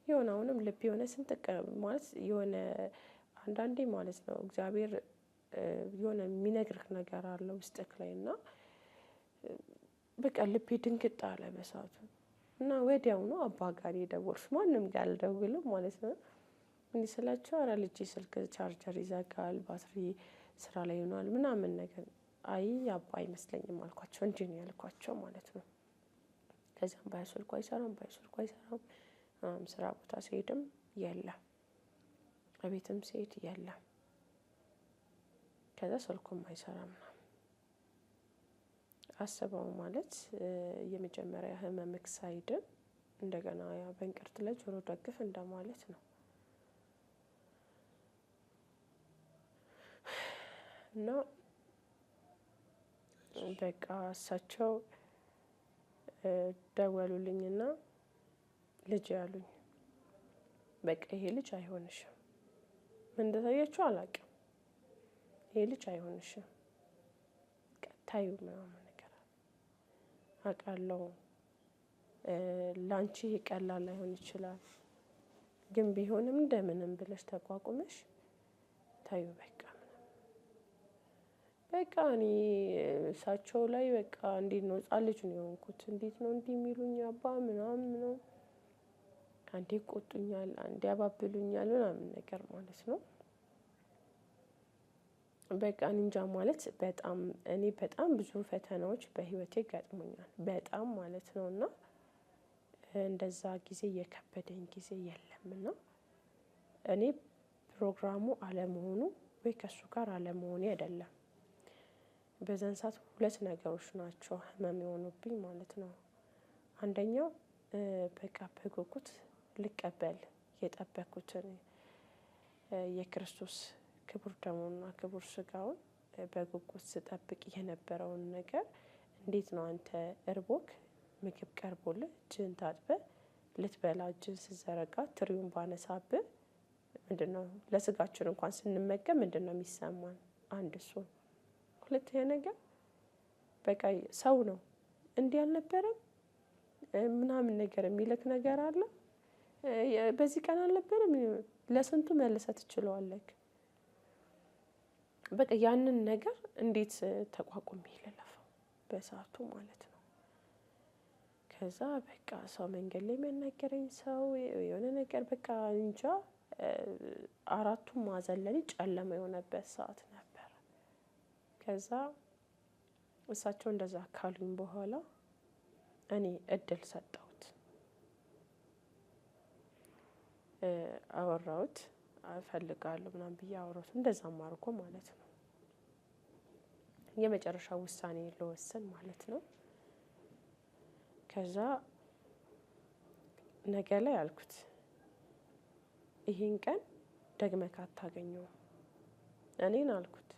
የሆነ አሁንም ልብ የሆነ ስንጥቅ ማለት የሆነ አንዳንዴ ማለት ነው እግዚአብሔር የሆነ የሚነግርህ ነገር አለ ውስጥክ ላይ እና በቃ ልቤ ድንግጥ አለ በሰዓቱ እና ወዲያው ነው አባ ጋር የደወልኩት። ማንም ጋር አልደውልም ማለት ነው። እንዲህ ስላቸው ኧረ ልጄ ስልክ ቻርጀር ይዘጋል፣ ባትሪ ስራ ላይ ይሆናል ምናምን ነገር። አይ አባ አይመስለኝም አልኳቸው። እንዲህ ነው ያልኳቸው ማለት ነው። ከዚያም ባይስልኩ አይሰራም ስራ ቦታ ሲሄድም የለም፣ ቤትም ሲሄድ የለም። ከዛ ስልኩም አይሰራም ምናምን አስበው ማለት የመጀመሪያ ህመምክ ሳይድን እንደገና ያ በእንቅርት ላይ ጆሮ ደግፍ እንደማለት ነው። እና በቃ እሳቸው ደወሉልኝና ልጅ ያሉኝ በቃ ይሄ ልጅ አይሆንሽም፣ ምን እንደታያችሁ አላውቅም፣ ይሄ ልጅ አይሆንሽም ታዩ ምናምን ነገር አውቃለሁ። ላንቺ ቀላል ላይሆን ይችላል፣ ግን ቢሆንም እንደምንም ብለሽ ተቋቁመሽ ታዩ በቃ እኔ እሳቸው ላይ በቃ እንዴት ነው ህጻን ልጅ ነው የሆንኩት። እንዴት ነው እንዲህ የሚሉኝ አባ ምናምን ነው። አንዴ ይቆጡኛል፣ አንዴ ያባብሉኛል ምናምን ነገር ማለት ነው። በቃ እንጃ ማለት በጣም እኔ በጣም ብዙ ፈተናዎች በህይወቴ ገጥሞኛል በጣም ማለት ነው። እና እንደዛ ጊዜ የከበደኝ ጊዜ የለም እና እኔ ፕሮግራሙ አለመሆኑ ወይ ከሱ ጋር አለመሆኔ አይደለም። በዛን ሰዓት ሁለት ነገሮች ናቸው ህመም የሆኑብኝ ማለት ነው። አንደኛው በቃ በጉጉት ልቀበል የጠበኩትን የክርስቶስ ክቡር ደሙና ክቡር ስጋውን በጉጉት ስጠብቅ የነበረውን ነገር እንዴት ነው አንተ እርቦክ ምግብ ቀርቦልህ እጅህን ታጥበህ ልትበላ እጅህን ስትዘረጋ ትሪውን ባነሳብህ ምንድነው ለስጋችን እንኳን ስንመገብ ምንድነው የሚሰማን? አንድ እሱ። ሁለተኛ ነገር በቃ ሰው ነው እንዲህ አልነበረም ምናምን ነገር የሚልክ ነገር አለ። በዚህ ቀን አልነበረም ለስንቱ መልሰህ ትችለዋለህ። በቃ ያንን ነገር እንዴት ተቋቁሜ ልለፈው በሰዓቱ ማለት ነው። ከዛ በቃ ሰው መንገድ ላይ የሚያናገረኝ ሰው የሆነ ነገር በቃ እንጃ አራቱም ማዕዘን ለኔ ጨለማ የሆነበት ሰዓት ነበር። ከዛ እሳቸው እንደዛ ካሉኝ በኋላ እኔ እድል ሰጠሁት። አወራሁት እፈልጋለሁ ምናምን ብዬ አወራሁት እንደዛም አድርጎ ማለት ነው። የመጨረሻው ውሳኔ ልወስን ማለት ነው። ከዛ ነገ ላይ አልኩት ይሄን ቀን ደግመህ አታገኘውም። እኔን አልኩት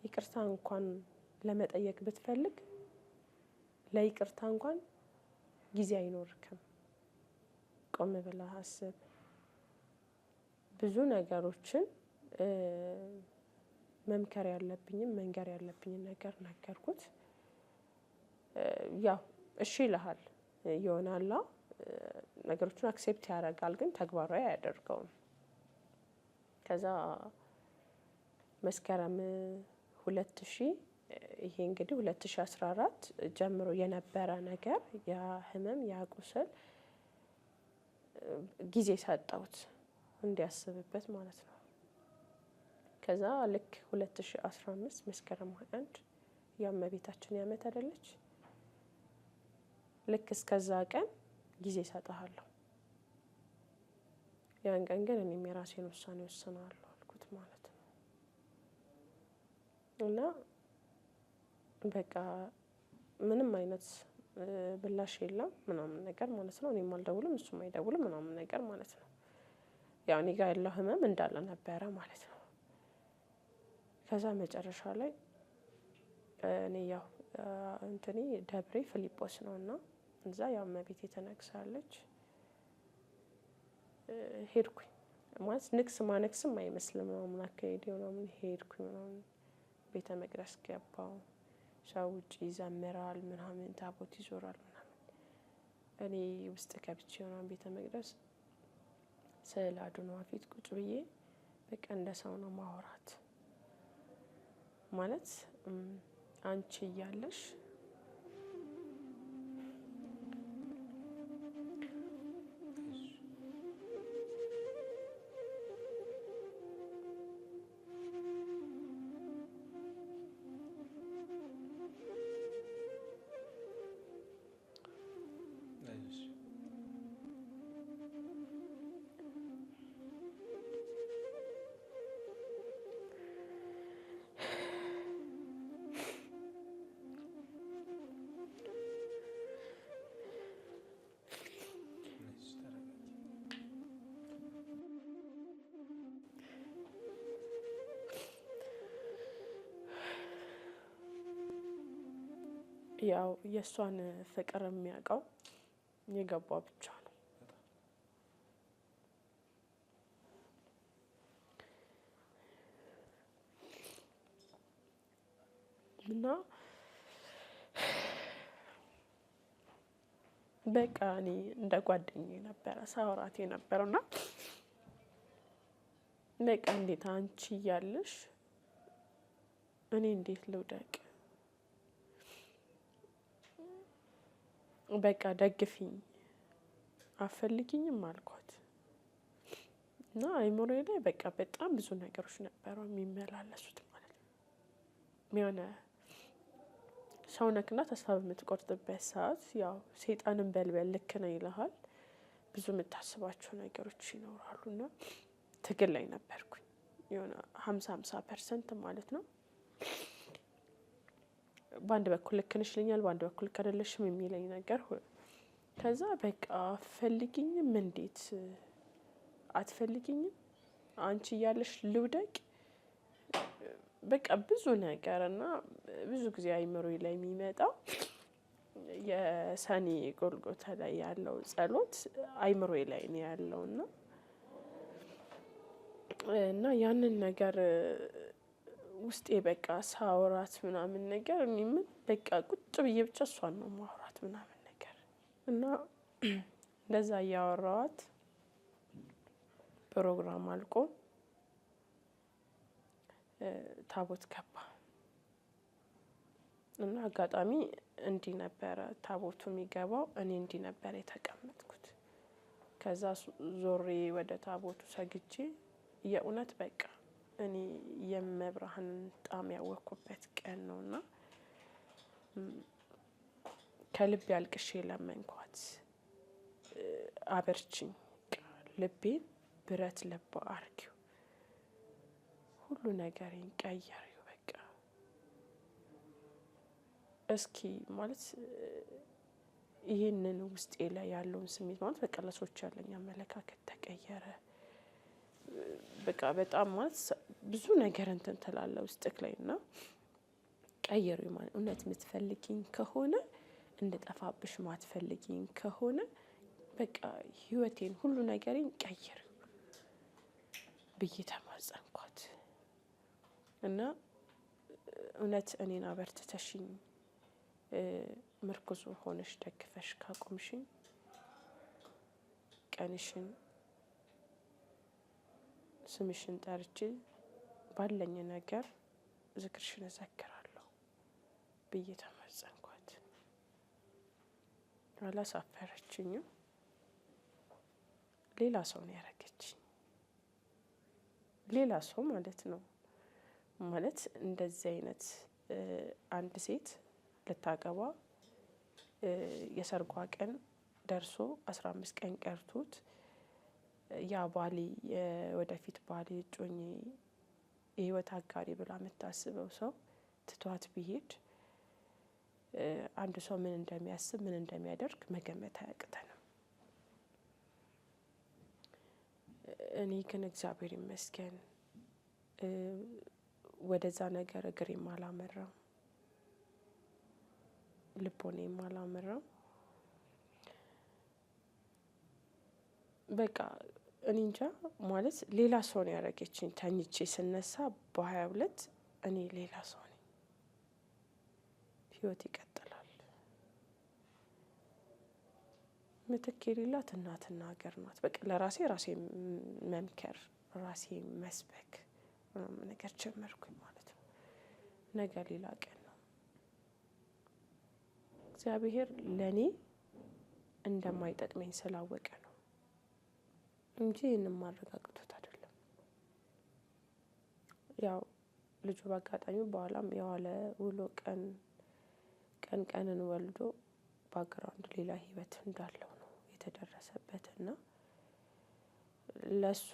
ይቅርታ እንኳን ለመጠየቅ ብትፈልግ ለይቅርታ እንኳን ጊዜ አይኖርክም። ቆም ብለህ አስብ። ብዙ ነገሮችን መምከር ያለብኝም መንገር ያለብኝን ነገር ነገርኩት። ያው እሺ ይልሃል ይሆናል ነገሮችን አክሴፕት ያደርጋል ግን ተግባራዊ አያደርገውም። ከዛ መስከረም 2000 ይሄ እንግዲህ 2014 ጀምሮ የነበረ ነገር ያ ህመም ያ ቁስል ጊዜ ሰጠሁት እንዲያስብበት ማለት ነው። ከዛ ልክ 2015 መስከረም 21 የእመቤታችን ዓመት አይደለች ልክ እስከዛ ቀን ጊዜ እሰጥሃለሁ። ያን ቀን ግን እኔም የራሴን ውሳኔ ወስናለሁ አልኩት ማለት ነው። እና በቃ ምንም አይነት ብላሽ የለም ምናምን ነገር ማለት ነው። እኔም አልደውልም እሱም አይደውልም ምናምን ነገር ማለት ነው። ያው እኔ ጋር ያለው ህመም እንዳለ ነበረ ማለት ነው። ከዛ መጨረሻ ላይ እኔ ያው እንትኔ ደብሬ ፊልጶስ ነውና እዛ ያው እመቤቴ ተነግሳለች። ሄድኩኝ ማለት ንግስ ማነግስም አይመስልም ምናምን አካሄድ ምናምን ሄድኩኝ ምናምን ቤተ መቅደስ ገባሁ። ሰው ውጪ ይዘምራል ምናምን ታቦት ይዞራል ምናምን እኔ ውስጥ ገብቼ ምናምን ቤተ መቅደስ ስዕለ አድኖ ፊት ቁጭ ብዬ በቃ እንደ ሰው ነው ማውራት ማለት አንቺ እያለሽ ያው የእሷን ፍቅር የሚያውቀው የገባው ብቻ ነው። እና በቃ እኔ እንደ ጓደኛዬ ነበረ ሳወራት የነበረው እና በቃ እንዴት አንቺ እያለሽ እኔ እንዴት ልውደቅ በቃ ደግፊኝ አትፈልጊኝም አልኳት። እና አይምሮዬ ላይ በቃ በጣም ብዙ ነገሮች ነበሩ የሚመላለሱት ማለት ነው። የሆነ ሰው ነክና ተስፋ በምትቆርጥበት ሰዓት ያው ሰይጣንን በልበል ልክ ነው ይልሃል። ብዙ የምታስባቸው ነገሮች ይኖራሉና ትግል ላይ ነበርኩኝ። የሆነ 50% ማለት ነው። በአንድ በኩል ልክ ነሽ ይለኛል፣ በአንድ በኩል ልክ አይደለሽም የሚለኝ ነገር ከዛ በቃ ፈልጊኝም እንዴት አትፈልጊኝም አንቺ እያለሽ ልውደቅ በቃ ብዙ ነገር እና ብዙ ጊዜ አይምሮዬ ላይ የሚመጣው የሰኔ ጎልጎታ ላይ ያለው ጸሎት አይምሮዬ ላይ ነው ያለው እና ያንን ነገር ውስጤ በቃ ሳወራት ምናምን ነገር ምን በቃ ቁጭ ብዬ ብቻ እሷን ነው ማውራት ምናምን ነገር እና እንደዛ እያወራኋት ፕሮግራም አልቆ ታቦት ገባ እና አጋጣሚ እንዲህ ነበረ ታቦቱ የሚገባው፣ እኔ እንዲህ ነበር የተቀመጥኩት። ከዛ ዞሬ ወደ ታቦቱ ሰግጄ የእውነት በቃ እኔ የመብርሃንን ጣም ያወቅኩበት ቀን ነውና ከልቤ አልቅሼ ለመንኳት። አበርችኝ፣ ልቤን ብረት ልብ አርጊው፣ ሁሉ ነገሬን ቀየሪው፣ በቃ እስኪ ማለት ይህንን ውስጤ ላይ ያለውን ስሜት ማለት በቃ ለሰዎች ያለኝ አመለካከት ተቀየረ። በቃ በጣም ማለት ብዙ ነገር እንትን ትላለ ውስጥክ ላይ እና ቀየሪው ማለት እውነት የምትፈልጊኝ ከሆነ እንድጠፋብሽ ማትፈልጊኝ ከሆነ በቃ ህይወቴን ሁሉ ነገሬን ቀይሪው ብዬ ተማጸንኳት እና እውነት እኔን አበርትተሽኝ ምርኩዙ ሆነሽ ደግፈሽ ካቆምሽኝ ቀንሽን ስምሽን ጠርቼ ባለኝ ነገር ዝክርሽን እዘክራለሁ ብዬ ተማጸንኳት። አላሳፈረችኝም። ሌላ ሰው ነው ያደረገችኝ። ሌላ ሰው ማለት ነው። ማለት እንደዚህ አይነት አንድ ሴት ልታገባ የሰርጓ ቀን ደርሶ 15 ቀን ቀርቶት ያ ባሌ ወደፊት ባሌ እጮኜ የህይወት አጋሪ ብላ የምታስበው ሰው ትቷት ቢሄድ አንድ ሰው ምን እንደሚያስብ ምን እንደሚያደርግ መገመት አያቅተንም። እኔ ግን እግዚአብሔር ይመስገን ወደዛ ነገር እግሬም አላመራም፣ ልቦኔም አላመራም። በቃ እኔ እንጃ ማለት ሌላ ሰው ነው ያደረገችኝ። ተኝቼ ስነሳ በ22 እኔ ሌላ ሰው ነኝ። ህይወት ይቀጥላል። ምትክ የሌላት እናትና ሀገር ናት። በቃ ለራሴ ራሴ መምከር ራሴ መስበክ ነገር ጀመርኩኝ ማለት ነው። ነገ ሌላ ቀን ነው። እግዚአብሔር ለእኔ እንደማይጠቅመኝ ስላወቀ ነው እንጂ ይህንን ማረጋግጦት አይደለም። ያው ልጁ በአጋጣሚ በኋላም የዋለ ውሎ ቀንን ወልዶ ባክግራውንድ ሌላ ህይወት እንዳለው ነው የተደረሰበት እና ለሱ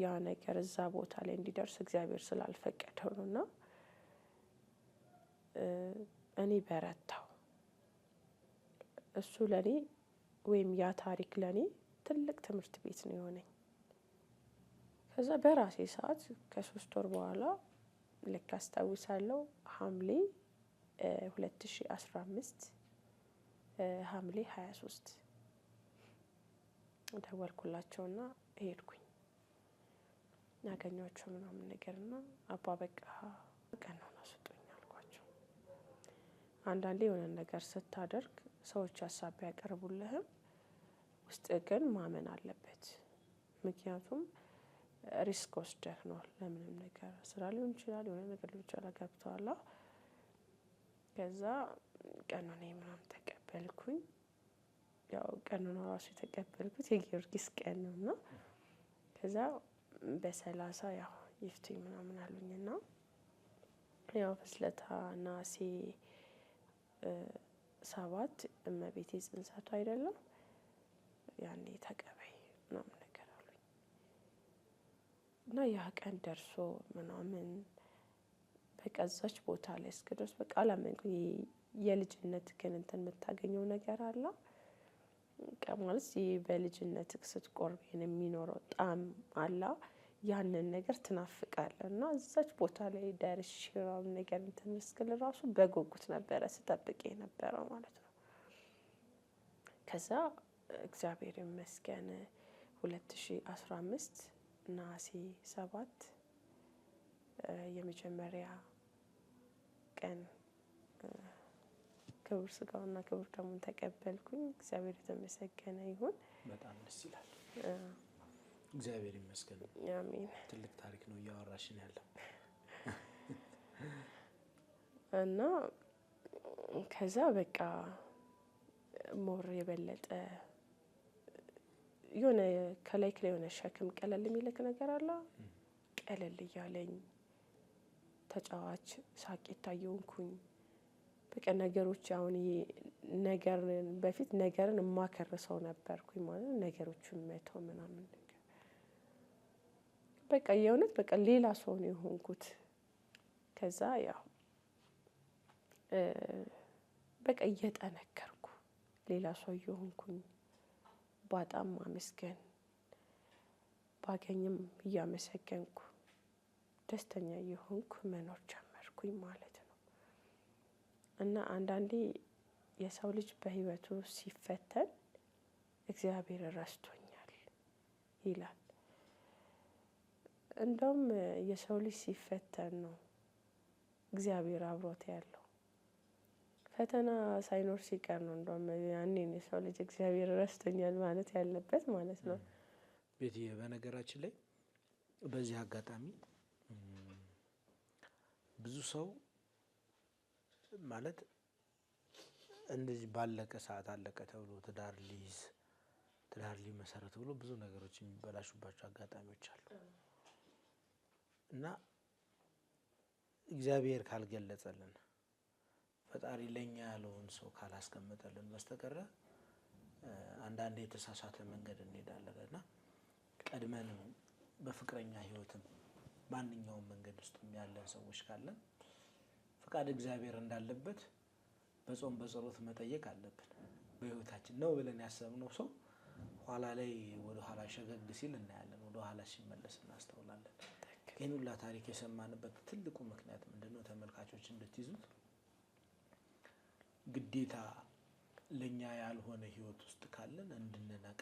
ያ ነገር እዛ ቦታ ላይ እንዲደርስ እግዚአብሔር ስላልፈቀደው ነው እና እኔ በረታው። እሱ ለኔ ወይም ያ ታሪክ ለኔ ትልቅ ትምህርት ቤት ነው የሆነኝ። ከዛ በራሴ ሰዓት ከ3 ወር በኋላ ልክ አስታውሳለሁ ሐምሌ 2015 ሐምሌ 23 ደወልኩላቸውና ሄድኩኝ። ያገኟቸው ምናምን ነገርና አባ በቃ ቀኖና ስጡኝ አልኳቸው። አንዳንዴ የሆነ ነገር ስታደርግ ሰዎች ሀሳብ ቢያቀርቡልህም ውስጥ ግን ማመን አለበት። ምክንያቱም ሪስክ ወስደህ ነው ለምንም ነገር ስራ ሊሆን ይችላል፣ የሆነ ነገር ሊሆን ይችላል። ገብቶሃል? ከዛ ቀኖና ምናምን ተቀበልኩኝ። ያው ቀኖና ራሱ የተቀበልኩት የጊዮርጊስ ቀን ነውና ከዛ በ30 ያው ይፍቱኝ ምናምን አሉኝና ያው ፍስለታ ነሐሴ 7 እመቤቴ ጽንሰቱ አይደለም ያኔ ተቀበይ ምናምን ነገር አሉኝ እና ያ ቀን ደርሶ ምናምን በቃ እዛች ቦታ ላይ እስክደርስ በቃ አላመንኩኝ። የልጅነት ግን እንትን የምታገኘው ነገር አለ ማለት በልጅነት ስትቆርብ የሚኖረው ጣዕም አለ። ያንን ነገር ትናፍቃለህ እና እዛች ቦታ ላይ ደርሼ ምናምን ነገር እንትን እስክል ራሱ በጉጉት ነበረ ስጠብቅ የነበረው ማለት ነው። ከዛ እግዚአብሔር ይመስገን 2015 ነሐሴ 7 የመጀመሪያ ቀን ክቡር ስጋውና ክቡር ደሙን ተቀበልኩኝ። እግዚአብሔር የተመሰገነ ይሁን። በጣም ደስ ይላል። እግዚአብሔር ይመስገን። አሜን። ትልቅ ታሪክ ነው እያወራሽን ያለው እና ከዛ በቃ ሞር የበለጠ የሆነ ከላይ የሆነ ሸክም ቀለል የሚልክ ነገር አለ። ቀለል እያለኝ ተጫዋች ሳቂታ የሆንኩኝ በቃ ነገሮች አሁን ነገርን በፊት ነገርን የማከርሰው ነበርኩኝ ማለት ነገሮችን መተው ምናምን ነገር በቃ የእውነት በቃ ሌላ ሰው ነው የሆንኩት። ከዛ ያው በቃ እየጠነከርኩ ሌላ ሰው እየሆንኩኝ ባጣም ማመስገን ባገኝም እያመሰገንኩ ደስተኛ እየሆንኩ መኖር ጀመርኩኝ ማለት ነው። እና አንዳንዴ የሰው ልጅ በህይወቱ ሲፈተን እግዚአብሔር ረስቶኛል ይላል። እንደውም የሰው ልጅ ሲፈተን ነው እግዚአብሔር አብሮት ያለው። ፈተና ሳይኖር ሲቀር ነው እንደውም ያኔ የሰው ልጅ እግዚአብሔር ረስቶኛል ማለት ያለበት ማለት ነው። ቤትዬ በነገራችን ላይ በዚህ አጋጣሚ ብዙ ሰው ማለት እንደዚህ ባለቀ ሰዓት አለቀ ተብሎ ትዳር ሊመሰረት ብሎ ብዙ ነገሮች የሚበላሹባቸው አጋጣሚዎች አሉ እና እግዚአብሔር ካልገለጸልን ፈጣሪ ለኛ ያለውን ሰው ካላስቀመጠልን በስተቀር አንዳንዴ የተሳሳተ መንገድ እንሄዳለን እና ቀድመን በፍቅረኛ ህይወትም ማንኛውም መንገድ ውስጥ ያለን ሰዎች ካለን ፈቃድ እግዚአብሔር እንዳለበት በጾም በጸሎት መጠየቅ አለብን። በህይወታችን ነው ብለን ያሰብነው ሰው ኋላ ላይ ወደ ኋላ ሸገግ ሲል እናያለን፣ ወደ ኋላ ሲመለስ እናስተውላለን። ይህን ሁላ ታሪክ የሰማንበት ትልቁ ምክንያት ምንድነው? ተመልካቾች እንድትይዙት ግዴታ ለኛ ያልሆነ ህይወት ውስጥ ካለን እንድንነቃ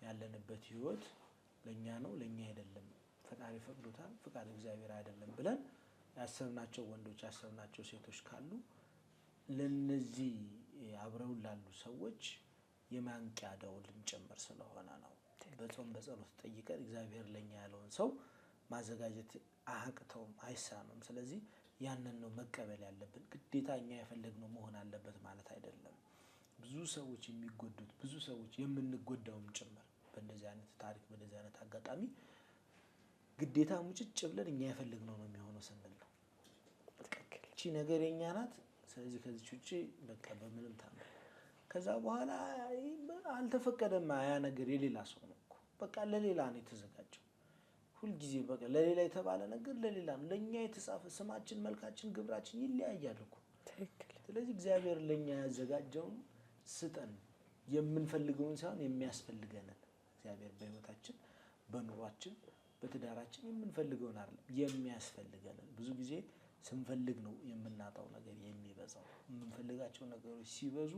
ያለንበት ህይወት ለኛ ነው ለኛ አይደለም፣ ፈጣሪ ፈቅዶታል፣ ፈቃድ እግዚአብሔር አይደለም ብለን ያሰብናቸው ወንዶች ያሰብናቸው ሴቶች ካሉ ለነዚህ አብረው ላሉ ሰዎች የማንቂያ ደወል ጭምር ስለሆነ ነው። በጾም በጸሎት ጠይቀን እግዚአብሔር ለኛ ያለውን ሰው ማዘጋጀት አያቅተውም፣ አይሳነውም። ስለዚህ ያንን ነው መቀበል ያለብን። ግዴታ እኛ የፈለግነው መሆን አለበት ማለት አይደለም። ብዙ ሰዎች የሚጎዱት ብዙ ሰዎች የምንጎዳውም ጭምር በእንደዚህ አይነት ታሪክ በእንደዚህ አይነት አጋጣሚ ግዴታ ሙጭጭ ብለን እኛ የፈለግነው ነው የሚሆነው ስንል ነው። እቺ ነገር የኛ ናት፣ ስለዚህ ከዚች ውጪ በቃ በምንም ታምር ከዛ በኋላ አልተፈቀደም። ያ ነገር የሌላ ሰው ነው እኮ በቃ ለሌላ ነው የተዘጋጀው። ሁልጊዜ በቃ ለሌላ የተባለ ነገር ለሌላ ነው። ለኛ የተጻፈ ስማችን፣ መልካችን፣ ግብራችን ይለያያል እኮ። ስለዚህ እግዚአብሔር ለኛ ያዘጋጀውን ስጠን፣ የምንፈልገውን ሳይሆን የሚያስፈልገንን። እግዚአብሔር በህይወታችን በኑሯችን በትዳራችን የምንፈልገውን አይደለም የሚያስፈልገንን። ብዙ ጊዜ ስንፈልግ ነው የምናጣው ነገር የሚበዛው። የምንፈልጋቸው ነገሮች ሲበዙ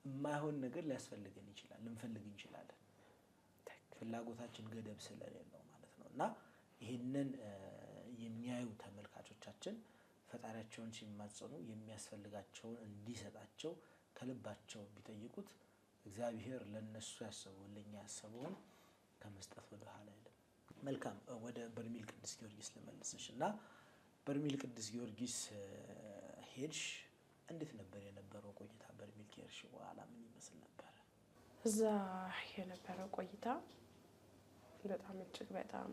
የማይሆን ነገር ሊያስፈልገን ይችላል፣ ልንፈልግ እንችላለን። ፍላጎታችን ገደብ ስለሌለው ማለት ነው። እና ይህንን የሚያዩ ተመልካቾቻችን ፈጣሪያቸውን ሲማጸኑ የሚያስፈልጋቸውን እንዲሰጣቸው ከልባቸው ቢጠይቁት እግዚአብሔር ለነሱ ያሰበውን ለኛ ያሰበውን ከመስጠት ወደ ኋላ አይልም። መልካም፣ ወደ በርሜል ቅዱስ ጊዮርጊስ ልመልስሽ እና በርሜል ቅዱስ ጊዮርጊስ ሄድሽ። እንዴት ነበር የነበረው ቆይታ? በርሜል ከሄድሽ በኋላ ምን ይመስል ነበር? እዛ የነበረው ቆይታ በጣም እጅግ በጣም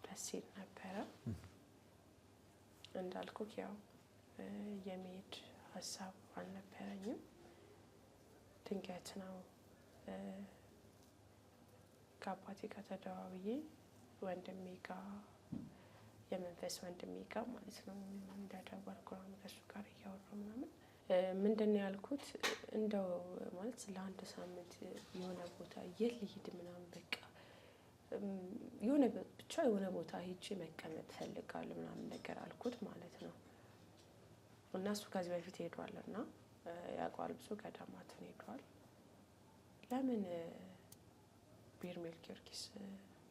ደስ ይል ነበረ። እንዳልኩት ያው የመሄድ ሀሳብ አልነበረኝም። ድንገት ነው ከአባቴ ጋር ተደዋውዬ ወንድሜ ጋር የመንፈስ ወንድሜ ጋር ማለት ነው እንደደወልኩ ነው ከእሱ ጋር እያወራሁ ምናምን ምንድን ነው ያልኩት፣ እንደው ማለት ለአንድ ሳምንት የሆነ ቦታ የት ልሂድ ምናምን በቃ የሆነ ብቻ የሆነ ቦታ ሄጄ መቀመጥ ፈልጋለሁ ምናምን ነገር አልኩት ማለት ነው። እና እሱ ከዚህ በፊት ሄዷል እና ያውቀዋል፣ ብዙ ገዳማትን ሄዷል። ለምን ቤርሜል ጊዮርጊስ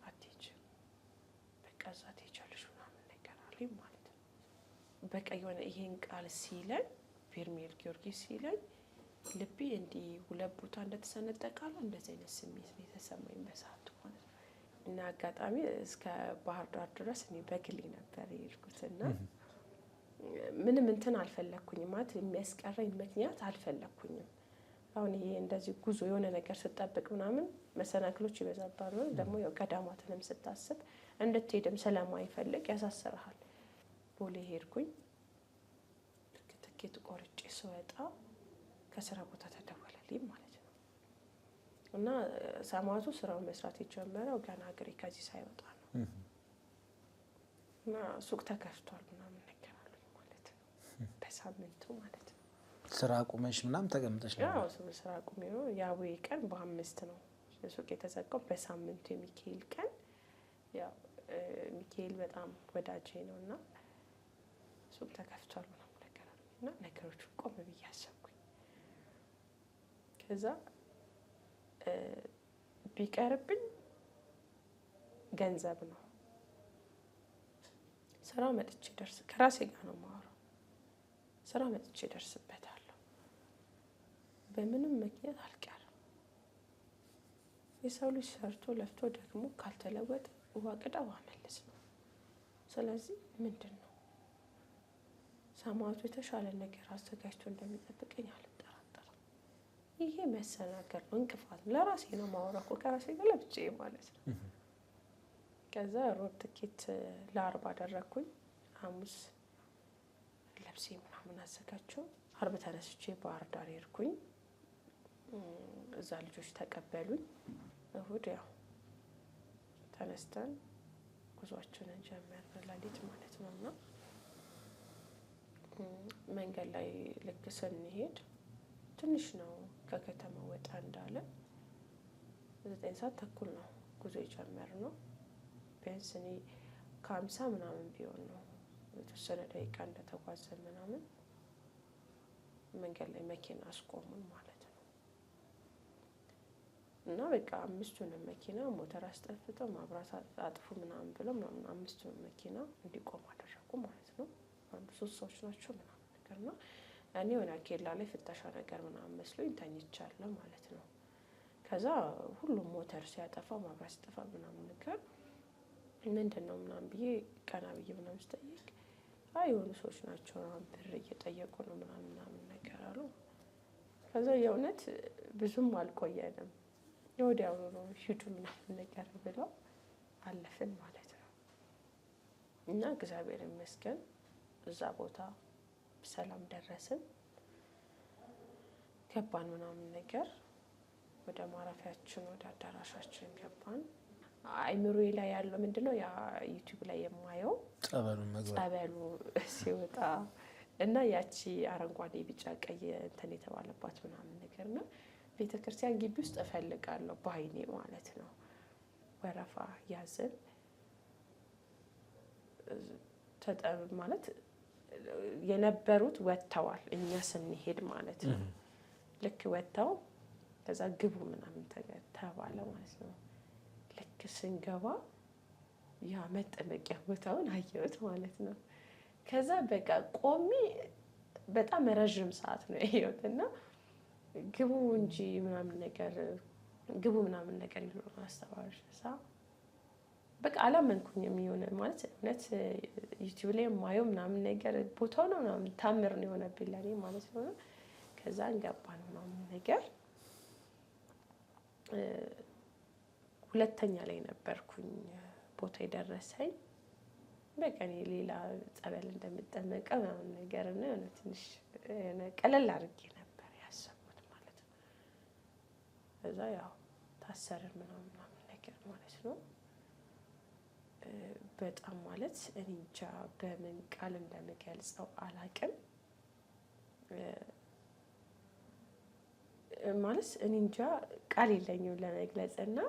አትሄጂም? በቃ እዛ ትሄጃለሽ ምናምን ነገር አለኝ ማለት ነው። በቃ የሆነ ይሄን ቃል ሲለኝ ቤርሜል ጊዮርጊስ ሲለኝ ልቤ እንዲህ ሁለት ቦታ እንደተሰነጠቃለ እንደዚህ አይነት ስሜት ነው የተሰማኝ በሰዓቱ ማለት ነው። እና አጋጣሚ እስከ ባህር ዳር ድረስ እኔ በግሌ ነበር የሄድኩትና ምንም እንትን አልፈለኩኝም ማለት የሚያስቀረኝ ምክንያት አልፈለኩኝም። አሁን ይሄ እንደዚህ ጉዞ የሆነ ነገር ስጠብቅ ምናምን መሰናክሎች ይበዛባሉ። ደግሞ ያው ገዳማትንም ስታስብ እንድትሄድም ስለማይፈልግ ያሳስርሃል። ቦሌ ሄድኩኝ። ትኬት ቆርጬ ስወጣ ከስራ ቦታ ተደወለልኝ ማለት ነው። እና ሰማዕቱ ስራውን መስራት የጀመረው ገና እግሬ ከዚህ ሳይወጣ ነው። እና ሱቅ ተከፍቷል ምናምን ነገር አሉኝ ማለት ነው። በሳምንቱ ማለት ነው። ስራ አቁመሽ ምናምን ተቀምጠሽ ነው? ያው ስራ አቁሜ ነው። ያው ቀን በ5 ነው ሱቅ የተዘጋው። በሳምንቱ የሚካኤል ቀን ያው ሚካኤል በጣም ወዳጄ ነው እና ሱቅ ተከፍቷል ምናምን ነገር አሉኝ እና ነገሮቹ ቆም ብዬ አሰብኩኝ። ከዛ ቢቀርብኝ ገንዘብ ነው ስራው መጥቼ ደርስ ከራሴ ጋር ነው የማወራው። ስራ መጥቼ ደርስበታለሁ። በምንም ምክንያት አልቀርም። የሰው ልጅ ሰርቶ ለፍቶ ደግሞ ካልተለወጠ ውሃ ቅዳ ውሃ መልስ ነው። ስለዚህ ምንድን ነው ሰማዕቱ የተሻለ ነገር አዘጋጅቶ እንደሚጠብቀኝ አልጠራጠርም። ይሄ መሰናከል ነው፣ እንቅፋት ነው። ለራሴ ነው የማወራው እኮ ከራሴ ጋር ለብቼ ማለት ነው። ከዛ ሮብ ትኬት ለአርብ አደረግኩኝ። ሐሙስ ለብሴ ምናምን አዘጋጀው። አርብ ተነስቼ ባህር ዳር ሄድኩኝ። እዛ ልጆች ተቀበሉኝ። እሁድ ያው ተነስተን ጉዟችንን ጀመርን ሌሊት ማለት ነው። እና መንገድ ላይ ልክ ስንሄድ ትንሽ ነው ከከተማ ወጣ እንዳለ 9 ሰዓት ተኩል ነው ጉዞ የጀመርነው። ቢያንስ እኔ ከ50 ምናምን ቢሆን ነው የተወሰነ ደቂቃ እንደተጓዘን ምናምን መንገድ ላይ መኪና አስቆሙን ማለት ነው። እና በቃ 5ቱንም መኪና ሞተር አስጠፍተው ማብራት አጥፉ ምናምን ብለው ምናምን 5ቱንም መኪና እንዲቆም አደረጉ ማለት ነው። አንዱ 3 ሰዎች ናቸው ምናምን ነገር ነው። እኔ የሆነ ኬላ ላይ ፍተሻ ነገር ምናምን መስሎኝ ተኝቻለሁ ማለት ነው። ከዛ ሁሉም ሞተር ሲያጠፋ ማብራት ሲጠፋ ምናምን ነገር ምንድን ነው ምናምን ብዬ ቀና ብዬ ምናምን ስጠይቅ የሆኑ ሰዎች ናቸው ብር እየጠየቁ ነው ምናምን ነገር አሉ። ከዛ የእውነት ብዙም አልቆየንም፣ የወዲያውኑ ነው ሂዱ ምናምን ነገር ብለው አለፍን ማለት ነው። እና እግዚአብሔር ይመስገን እዛ ቦታ ሰላም ደረስን፣ ገባን ምናምን ነገር ወደ ማረፊያችን ወደ አዳራሻችን ገባን። አይምሮዬ ላይ ያለው ምንድነው ያ ዩቲዩብ ላይ የማየው ጸበሉ ሲወጣ እና ያቺ አረንጓዴ ቢጫ ቀይ እንትን የተባለባት ምናምን ነገር ነው። ቤተክርስቲያን ግቢ ውስጥ እፈልጋለሁ በአይኔ ማለት ነው። ወረፋ ያዝን ማለት የነበሩት ወጥተዋል፣ እኛ ስንሄድ ማለት ነው። ልክ ወጥተው ከዛ ግቡ ምናምን ተባለ ማለት ነው። ልክ ስንገባ ያ መጠመቂያ ቦታውን አየሁት ማለት ነው። ከዛ በቃ ቆሜ በጣም ረዥም ሰዓት ነው ያየሁት እና ግቡ እንጂ ምናምን ነገር ግቡ ምናምን ነገር ይሉና አስተባባሪዎች በቃ አላመንኩኝም። የሆነ ማለት እውነት ዩቲዩብ ላይ የማየው ምናምን ነገር ቦታው ነው ምናምን ታምር ነው የሆነብኝ ለእኔ ማለት ነው። ከዛ እንገባን ምናምን ነገር ሁለተኛ ላይ ነበርኩኝ ቦታ የደረሰኝ። በቃ እኔ ሌላ ጸበል እንደምጠመቀው ምናምን ነገር እና የሆነ ትንሽ ቀለል አድርጌ ነበር ያሰብኩት ማለት ነው። እዛ ያው ታሰርን ምናምን ነገር ማለት ነው። በጣም ማለት እኔ እንጃ በምን ቃል እንደምገልጸው አላቅም። ማለት እኔ እንጃ ቃል የለኝም ለመግለጽ እና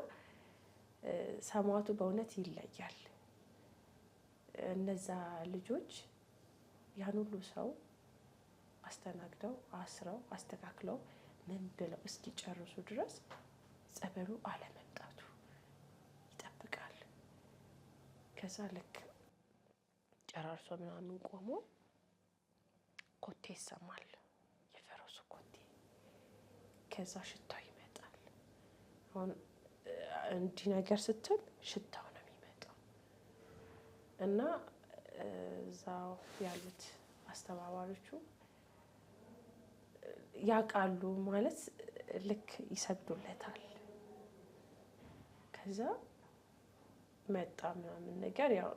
ሰማዕቱ በእውነት ይለያል። እነዛ ልጆች ያን ሁሉ ሰው አስተናግደው አስረው አስተካክለው ምን ብለው እስኪጨርሱ ድረስ ጸበሉ አለመምጣቱ ይጠብቃል። ከዛ ልክ ጨራርሶ ምናምን ቆሞ ኮቴ ይሰማል፣ የፈረሱ ኮቴ። ከዛ ሽታው ይመጣል። አሁን እንዲህ ነገር ስትል ሽታው ነው የሚመጣው እና እዛው ያሉት አስተባባሪዎቹ ያውቃሉ ማለት ልክ ይሰግዱለታል። ከዛ መጣ ምናምን ነገር ያው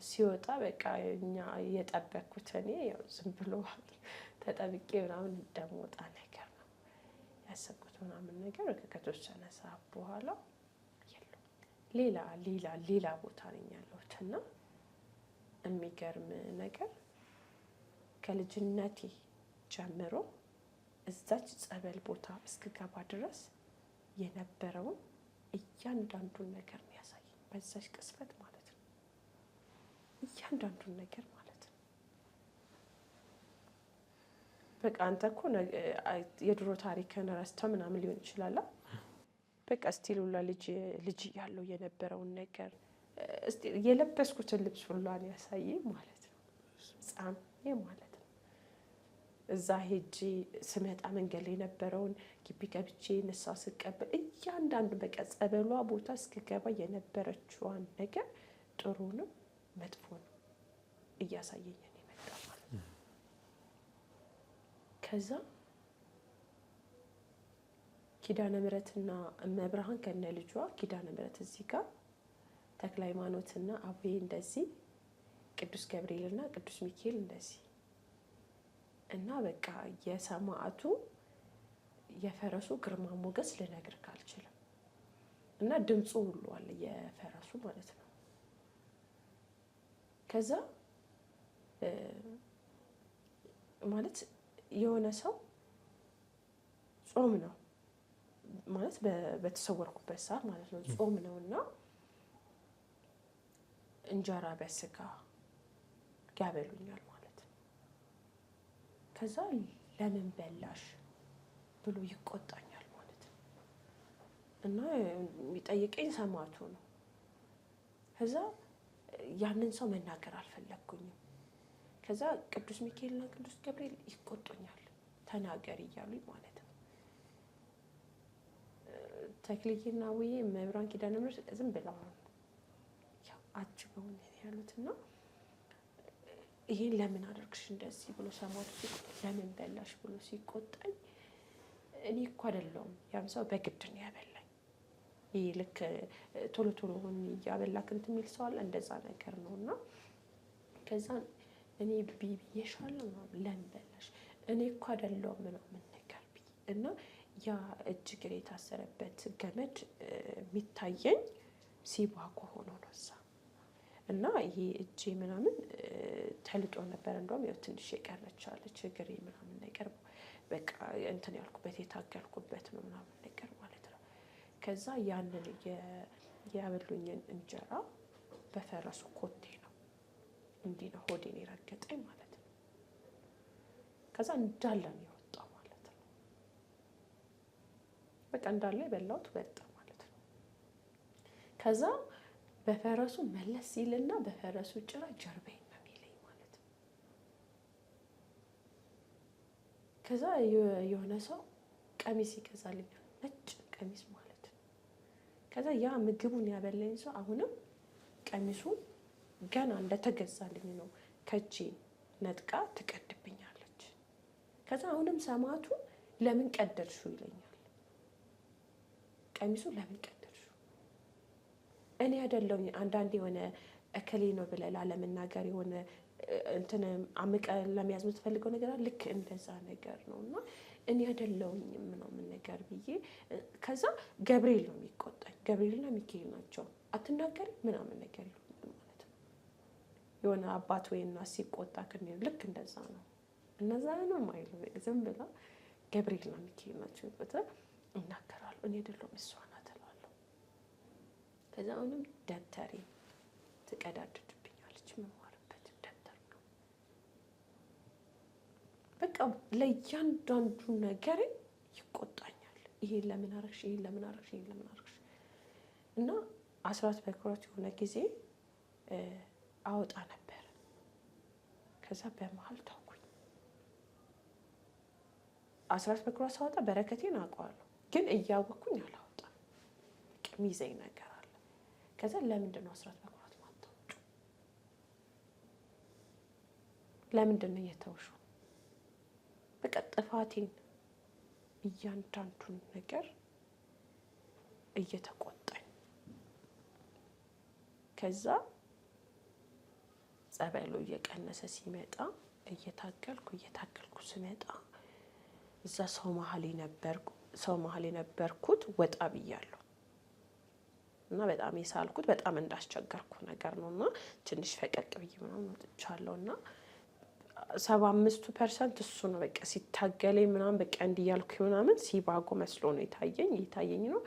ሲወጣ በቃ እኛ እየጠበኩት እኔ ያው ዝም ብሎ ተጠብቄ ምናምን እንደምወጣ ነገር ነው ያሰብኩት ምናምን ነገር። ከተወሰነ ሰዓት በኋላ ሌላ ቦታ ነኝ ያለሁት እና የሚገርም ነገር ከልጅነቴ ጀምሮ እዛች ጸበል ቦታ እስክገባ ድረስ የነበረውን እያንዳንዱን ነገር ነው ያሳየኝ። በዛች ቅስፈት ማለት ነው እያንዳንዱን ነገር ማለት ነው። በቃ አንተ እኮ የድሮ ታሪክን ረስተህ ምናምን ሊሆን ይችላል። በቃ ስቲል ሁላ ልጅ እያለሁ የነበረውን ነገር የለበስኩትን ልብስ ሁሏን ያሳየኝ ማለት ነው። ሕፃን ማለት ነው። እዛ ሄጄ ስመጣ መንገድ ላይ የነበረውን ግቢ ገብቼ ንሳ ስቀበል እያንዳንዱ በቃ ጸበሏ ቦታ እስክገባ የነበረችዋን ነገር ጥሩንም መጥፎንም እያሳየኝ ነው የመጣ ማለት ነው። ከዛ ኪዳነ ምሕረትና እመብርሃን ከነ ልጇ ኪዳነ ምሕረት እዚህ ጋር ተክለ ሃይማኖትና አቡዬ እንደዚህ፣ ቅዱስ ገብርኤልና ቅዱስ ሚካኤል እንደዚህ እና በቃ የሰማዕቱ የፈረሱ ግርማ ሞገስ ልነግርህ አልችልም። እና ድምፁ ሁሉ አለ የፈረሱ ማለት ነው። ከዛ ማለት የሆነ ሰው ጾም ነው ማለት በተሰወርኩበት ሰዓት ማለት ነው ጾም ነው እና እንጀራ በስጋ ያበሉኛል ማለት ነው። ከዛ ለምን በላሽ ብሎ ይቆጣኛል ማለት ነው። እና የሚጠይቀኝ ሰማዕቱ ነው። ከዛ ያንን ሰው መናገር አልፈለግኩኝም። ከዛ ቅዱስ ሚካኤልና ቅዱስ ገብርኤል ይቆጡኛል ተናገሪ እያሉኝ ማለት ነው። ተክልዬና ውዬ መብራን ኪዳነ ምሕረት ዝም ብለው አጅበውን ያሉትና ይሄን ለምን አደርግሽ እንደዚህ ብሎ ሰማዕቱ ለምን በላሽ ብሎ ሲቆጣኝ እኔ እኮ አይደለሁም ያም ሰው በግድ ነው ያበላኝ። ይሄ ልክ ቶሎ ቶሎውን እያበላክ እንትን የሚል ሰው አለ እንደዛ ነገር ነው። እና ከዛ እኔ ብዬሻለሁ ምናምን ለምን በላሽ እኔ እኮ አይደለሁም ምናምን ነገር ብዬ እና ያ እጅ እግሬ የታሰረበት ገመድ የሚታየኝ ሲባጎ ሆኖ ነው እዛ እና ይሄ እጄ ምናምን ተልጦ ነበር። እንደውም ያው ትንሽ የቀረቻለች እግሬ ምናምን ነገር በቃ እንትን ያልኩበት የታገልኩበት ነው ምናምን ነገር ማለት ነው። ከዛ ያንን ያበሉኝን እንጀራ በፈረሱ ኮቴ ነው እንዲህ ነው ሆዴን የረገጠኝ ማለት ነው። ከዛ እንዳለ ነው የወጣው ማለት ነው። በቃ እንዳለ የበላሁት ወጣ ማለት ነው። ከዛ በፈረሱ መለስ ሲልና በፈረሱ ጭራ ጀርባዬን ነው የሚለኝ ማለት ነው። ከዛ የሆነ ሰው ቀሚስ ይገዛልኛል፣ ነጭ ቀሚስ ማለት ነው። ከዛ ያ ምግቡን ያበላኝ ሰው አሁንም ቀሚሱን ገና እንደተገዛልኝ ነው ከእጄ ነጥቃ ትቀድብኛለች። ከዛ አሁንም ሰማዕቱ ለምን ቀደድሽው ይለኛል። ቀሚሱ ለምን ቀደድሽው? እኔ አይደለሁኝ አንዳንዴ የሆነ እከሌ ነው ብለህ ላለመናገር የሆነ እንትን አምቀ ለመያዝ የምትፈልገው ነገር አለ። ልክ እንደዛ ነገር ነው እና እኔ አይደለሁኝም ምናምን ነገር ብዬ ከዛ ገብርኤል ነው የሚቆጣኝ። ገብርኤልና ሚካኤል ናቸው አትናገሪ ምናምን ነገር ይሉኛል ማለት ነው። የሆነ አባት ወይ እናት ሲቆጣ ከሚሉ ልክ እንደዛ ነው። እነዛ ነው ማይሉ ዝም ብላ ገብርኤልና ሚካኤል ናቸው ይቆጣል እናገራለሁ። እኔ አይደለሁም እሷ ናት እላለሁ። ከዛ አሁንም ደብተሬ ትቀዳድድብኛለች። የምማርበት ደብተር ነው። በቃ ለእያንዳንዱ ነገር ይቆጣኛል። ይሄን ለምን አረግሽ? ይሄን ለምን አረግሽ? ይሄን ለምን አረግሽ? እና አስራት በኩራት የሆነ ጊዜ አወጣ ነበር። ከዛ በመሀል ታውኩኝ። አስራት በኩራት ሳወጣ በረከቴን አውቀዋለሁ፣ ግን እያወቅኩኝ አላወጣም። ሚዘኝ ነገር አለ። ከዛ ለምንድን ነው አስራት በኩራት ማታወጩ? ለምንድን ነው የተውሹ? በቃ ጥፋቴን እያንዳንዱን ነገር እየተቆጣኝ ከዛ ጸበሉ እየቀነሰ ሲመጣ እየታገልኩ ስመጣ እዛ ሰው መሀል የነበርኩት ወጣ ብያለሁ እና በጣም የሳልኩት በጣም እንዳስቸገርኩ ነገር ነው እና ትንሽ ፈቀቅ ብዬ ምናምን ወጥቻለሁ እና 75% እሱ ነው በቃ ሲታገለኝ ምናምን በቃ እንዲያልኩ ምናምን ሲባጎ መስሎ ነው የታየኝ ነው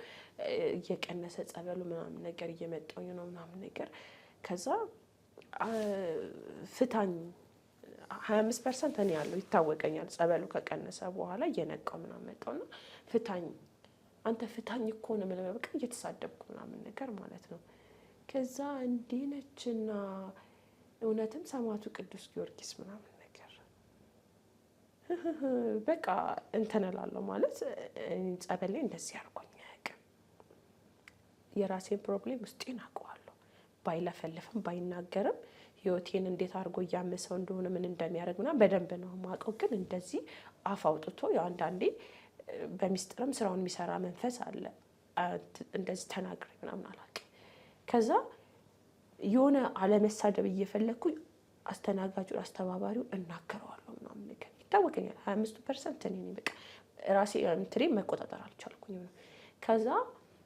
እየቀነሰ ጸበሉ ምናምን ነገር እየመጣኝ ነው ምናምን ነገር ከዛ ፍታኝ 25% እኔ ያለው ይታወቀኛል። ጸበሉ ከቀነሰ በኋላ እየነቃው ምናምን መጣውና ፍታኝ አንተ ፍታኝ እኮ ነው ምንም በቃ እየተሳደብኩ ምናምን ነገር ማለት ነው። ከዛ እንዲህ ነችና እውነትም ሰማዕቱ ቅዱስ ጊዮርጊስ ምናምን ነገር በቃ እንትን እላለሁ ማለት ጸበል ላይ እንደዚህ አድርጎኝ አያውቅም። የራሴን ፕሮብሌም ውስጤን አውቀዋለሁ። ባይለፈልፍም ባይናገርም ህይወቴን እንዴት አድርጎ እያመሰው እንደሆነ ምን እንደሚያደርግ ምናምን በደንብ ነው የማውቀው። ግን እንደዚህ አፍ አውጥቶ ያው አንዳንዴ በሚስጥርም ስራውን የሚሰራ መንፈስ አለ። እንደዚህ ተናግሬ ምናምን አላውቅም። ከዛ የሆነ አለመሳደብ እየፈለግኩኝ አስተናጋጁን አስተባባሪውን እናገረዋለሁ ምናምን ነገር ይታወቀኛል። 25% እኔ ነኝ በቃ ራሴ እንትኔን መቆጣጠር አልቻልኩኝም። ከዛ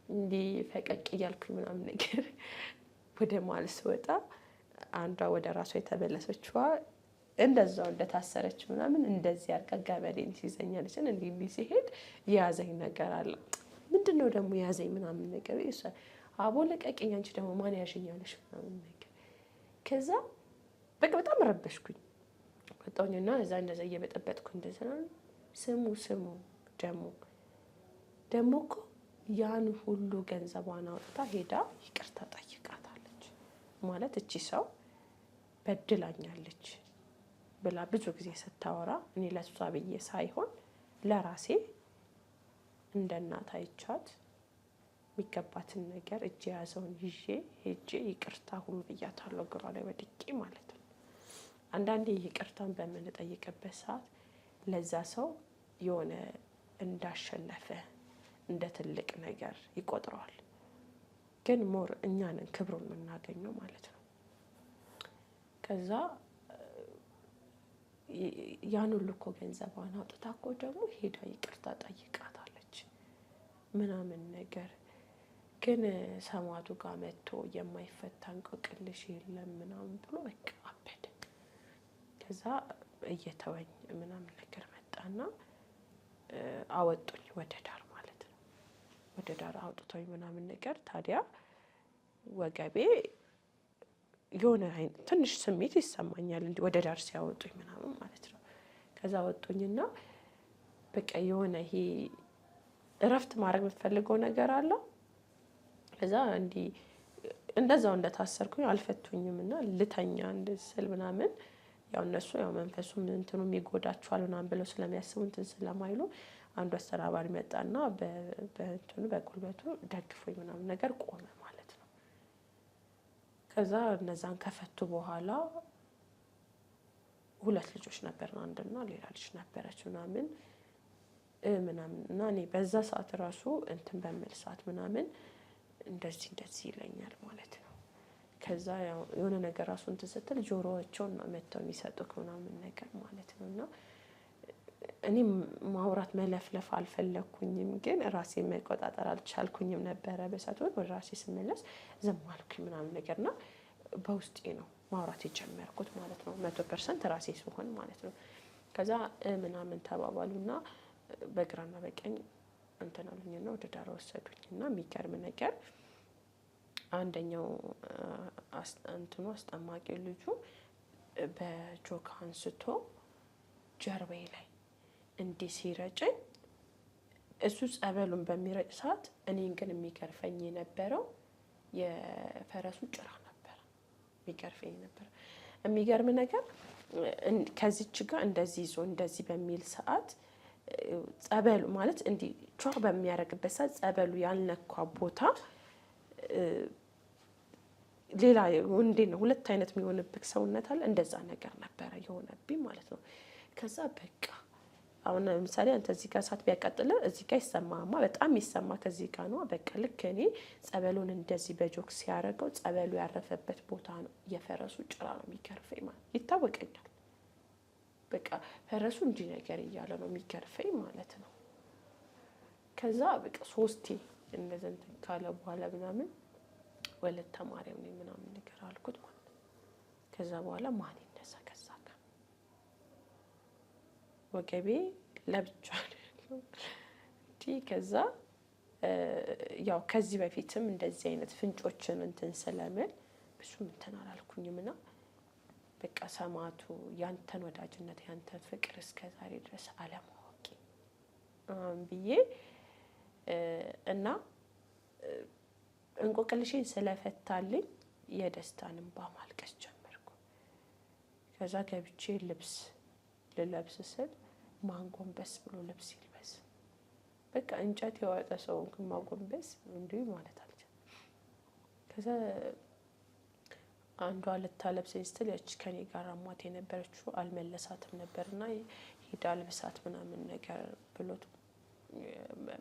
እንዲህ ፈቀቅ እያልኩኝ ምናምን ነገር ወደ ማል ስወጣ አንዷ ወደ ራሷ የተመለሰችዋ እንደዛው እንደታሰረች ምናምን እንደዚህ አርጋ ገበሬን ሲይዘኛለች። እንዲህ ሲሄድ የያዘኝ ነገር አለ። ምንድነው ደግሞ የያዘኝ ምናምን ነገር ይሰ አቦ ለቀቀኝ አንቺ ደግሞ ማን ያሸኛለሽ ምናምን ነገር። ከዛ በቃ በጣም ረበሽኩኝ። ወጣሁኝና እዛ እንደዛ እየበጠበጥኩ እንደዛ ስሙ ደግሞ እኮ ያን ሁሉ ገንዘቧን አውጥታ ሄዳ ይቅርታ ጠይቃታለች ማለት እቺ ሰው በድላኛለች ብላ ብዙ ጊዜ ስታወራ እኔ ለሷ ብዬ ሳይሆን ለራሴ እንደ እናት አይቻት የሚገባትን ነገር እጅ ያዘውን ይዤ ሄጄ ይቅርታ ሁሉ ብያታለሁ፣ እግሯ ላይ ወድቄ ማለት ነው። አንዳንዴ ይቅርታን በምንጠይቅበት ሰዓት ለዛ ሰው የሆነ እንዳሸነፈ እንደ ትልቅ ነገር ይቆጥረዋል። ግን ሞር እኛንን ክብሩን የምናገኘው ማለት ነው። ከዛ ያን ሁሉ እኮ ገንዘቧን አውጥታ እኮ ደግሞ ሄዳ ይቅርታ ጠይቃታለች ምናምን ነገር። ግን ሰማዕቱ ጋር መጥቶ የማይፈታ እንቆቅልሽ የለም ምናምን ብሎ በቃ አበደ። ከዛ እየተወኝ ምናምን ነገር መጣና አወጡኝ ወደ ዳር ማለት ነው። ወደ ዳር አውጥቶኝ ምናምን ነገር ታዲያ ወገቤ የሆነ ትንሽ ስሜት ይሰማኛል እንዲህ ወደ ዳር ሲያወጡኝ ምናምን ማለት ነው። ከዛ ወጡኝና በቃ የሆነ ይሄ እረፍት ማድረግ የምትፈልገው ነገር አለ። ከዛ እንዲህ እንደዛው እንደታሰርኩኝ አልፈቱኝም እና ልተኛ እንድስል ምናምን ያው እነሱ ያው መንፈሱም እንትኑም ይጎዳቸዋል ምናምን ብለው ስለሚያስቡ እንትን ስለማይሉ አንዱ አስተናባሪ መጣና በእንትኑ በጉልበቱ ደግፎኝ ምናምን ነገር ቆመ ማለት ነው። ከዛ እነዛን ከፈቱ በኋላ 2 ልጆች ነበርን፣ አንድና ሌላ ልጅ ነበረች ምናምን እና እኔ በዛ ሰዓት ራሱ እንትን በምል ሰዓት ምናምን እንደዚህ ይለኛል ማለት ነው። ከዛ ያው የሆነ ነገር ራሱ እንትን ስትል ጆሮዎቸውን ነው መተው የሚሰጡት ምናምን ነገር ማለት ነው። እና እኔም ማውራት መለፍለፍ አልፈለኩኝም፣ ግን ራሴን መቆጣጠር አልቻልኩኝም ነበረ። በሰዓቱ ወደ ራሴ ስመለስ ዝም አልኩኝ ምናምን ነገርና በውስጤ ነው ማውራት የጀመርኩት ማለት ነው። 100% ራሴ ስሆን ማለት ነው። ከዛ ምናምን ተባባሉና በግራና በቀኝ እንትን አሉኝና ወደ ዳር ወሰዱኝና የሚገርም ነገር አንደኛው እንትኑ አስጠማቂ ልጁ በጆክ አንስቶ ጀርባዬ ላይ እንዲህ ሲረጨኝ እሱ ጸበሉን በሚረጭ ሰዓት እኔን ግን የሚገርፈኝ የነበረው የፈረሱ ጭራ ነበር። የሚገርፈኝ ነበር። የሚገርም ነገር ከዚች ጋር እንደዚህ ይዞ እንደዚህ በሚል ሰዓት ጸበሉ ማለት እንዲህ ቿ በሚያደርግበት ሰዓት ጸበሉ ያልነኳ ቦታ ሌላ እንዴት ነው ሁለት አይነት የሚሆንብህ ሰውነት አለ። እንደዛ ነገር ነበረ የሆነብኝ ማለት ነው። ከዛ በቃ አሁን ለምሳሌ አንተ እዚህ ጋር እሳት ቢያቃጥል እዚህ ጋር ይሰማማ፣ በጣም ይሰማ ከዚህ ጋር ነው። በቃ ልክ እኔ ጸበሉን እንደዚህ በጆክ ሲያደርገው ጸበሉ ያረፈበት ቦታ ነው የፈረሱ ጭራ ነው የሚገርፈኝ ማለት ይታወቀኛል። በቃ ፈረሱ እንዲህ ነገር እያለ ነው የሚገርፈኝ ማለት ነው። ከዛ በቃ 3 እንደዚህ እንትን ካለ በኋላ ምናምን ወለተ ማርያም ነኝ ምናምን ነገር አልኩት ማለት ነው። ከዛ በኋላ ማን ይነሳ ከዛ ጋር ወገቤ ለብቻ ነው እንጂ ከዛ ያው ከዚህ በፊትም እንደዚህ አይነት ፍንጮችን እንትን ስለምል ብዙም እንትን አላልኩኝም እና በቃ ሰማቱ ያንተን ወዳጅነት ያንተን ፍቅር እስከ ዛሬ ድረስ አለማወቂ ብዬ እና እንቆቅልሽን ስለፈታልኝ የደስታን እንባ ማልቀስ ጀመርኩ። ከዛ ገብቼ ልብስ ልለብስ ስል ማንጎንበስ ብሎ ልብስ ይልበስ በቃ እንጨት የዋጠ ሰው ማንጎንበስ እንዲሁ ማለት አልችልም። ከዛ አንዷ ልታለብሰኝ ስትል ያቺ ከኔ ጋር አሟት የነበረችው አልመለሳትም ነበርና ሄዳ ልብሳት ምናምን ነገር ብሎት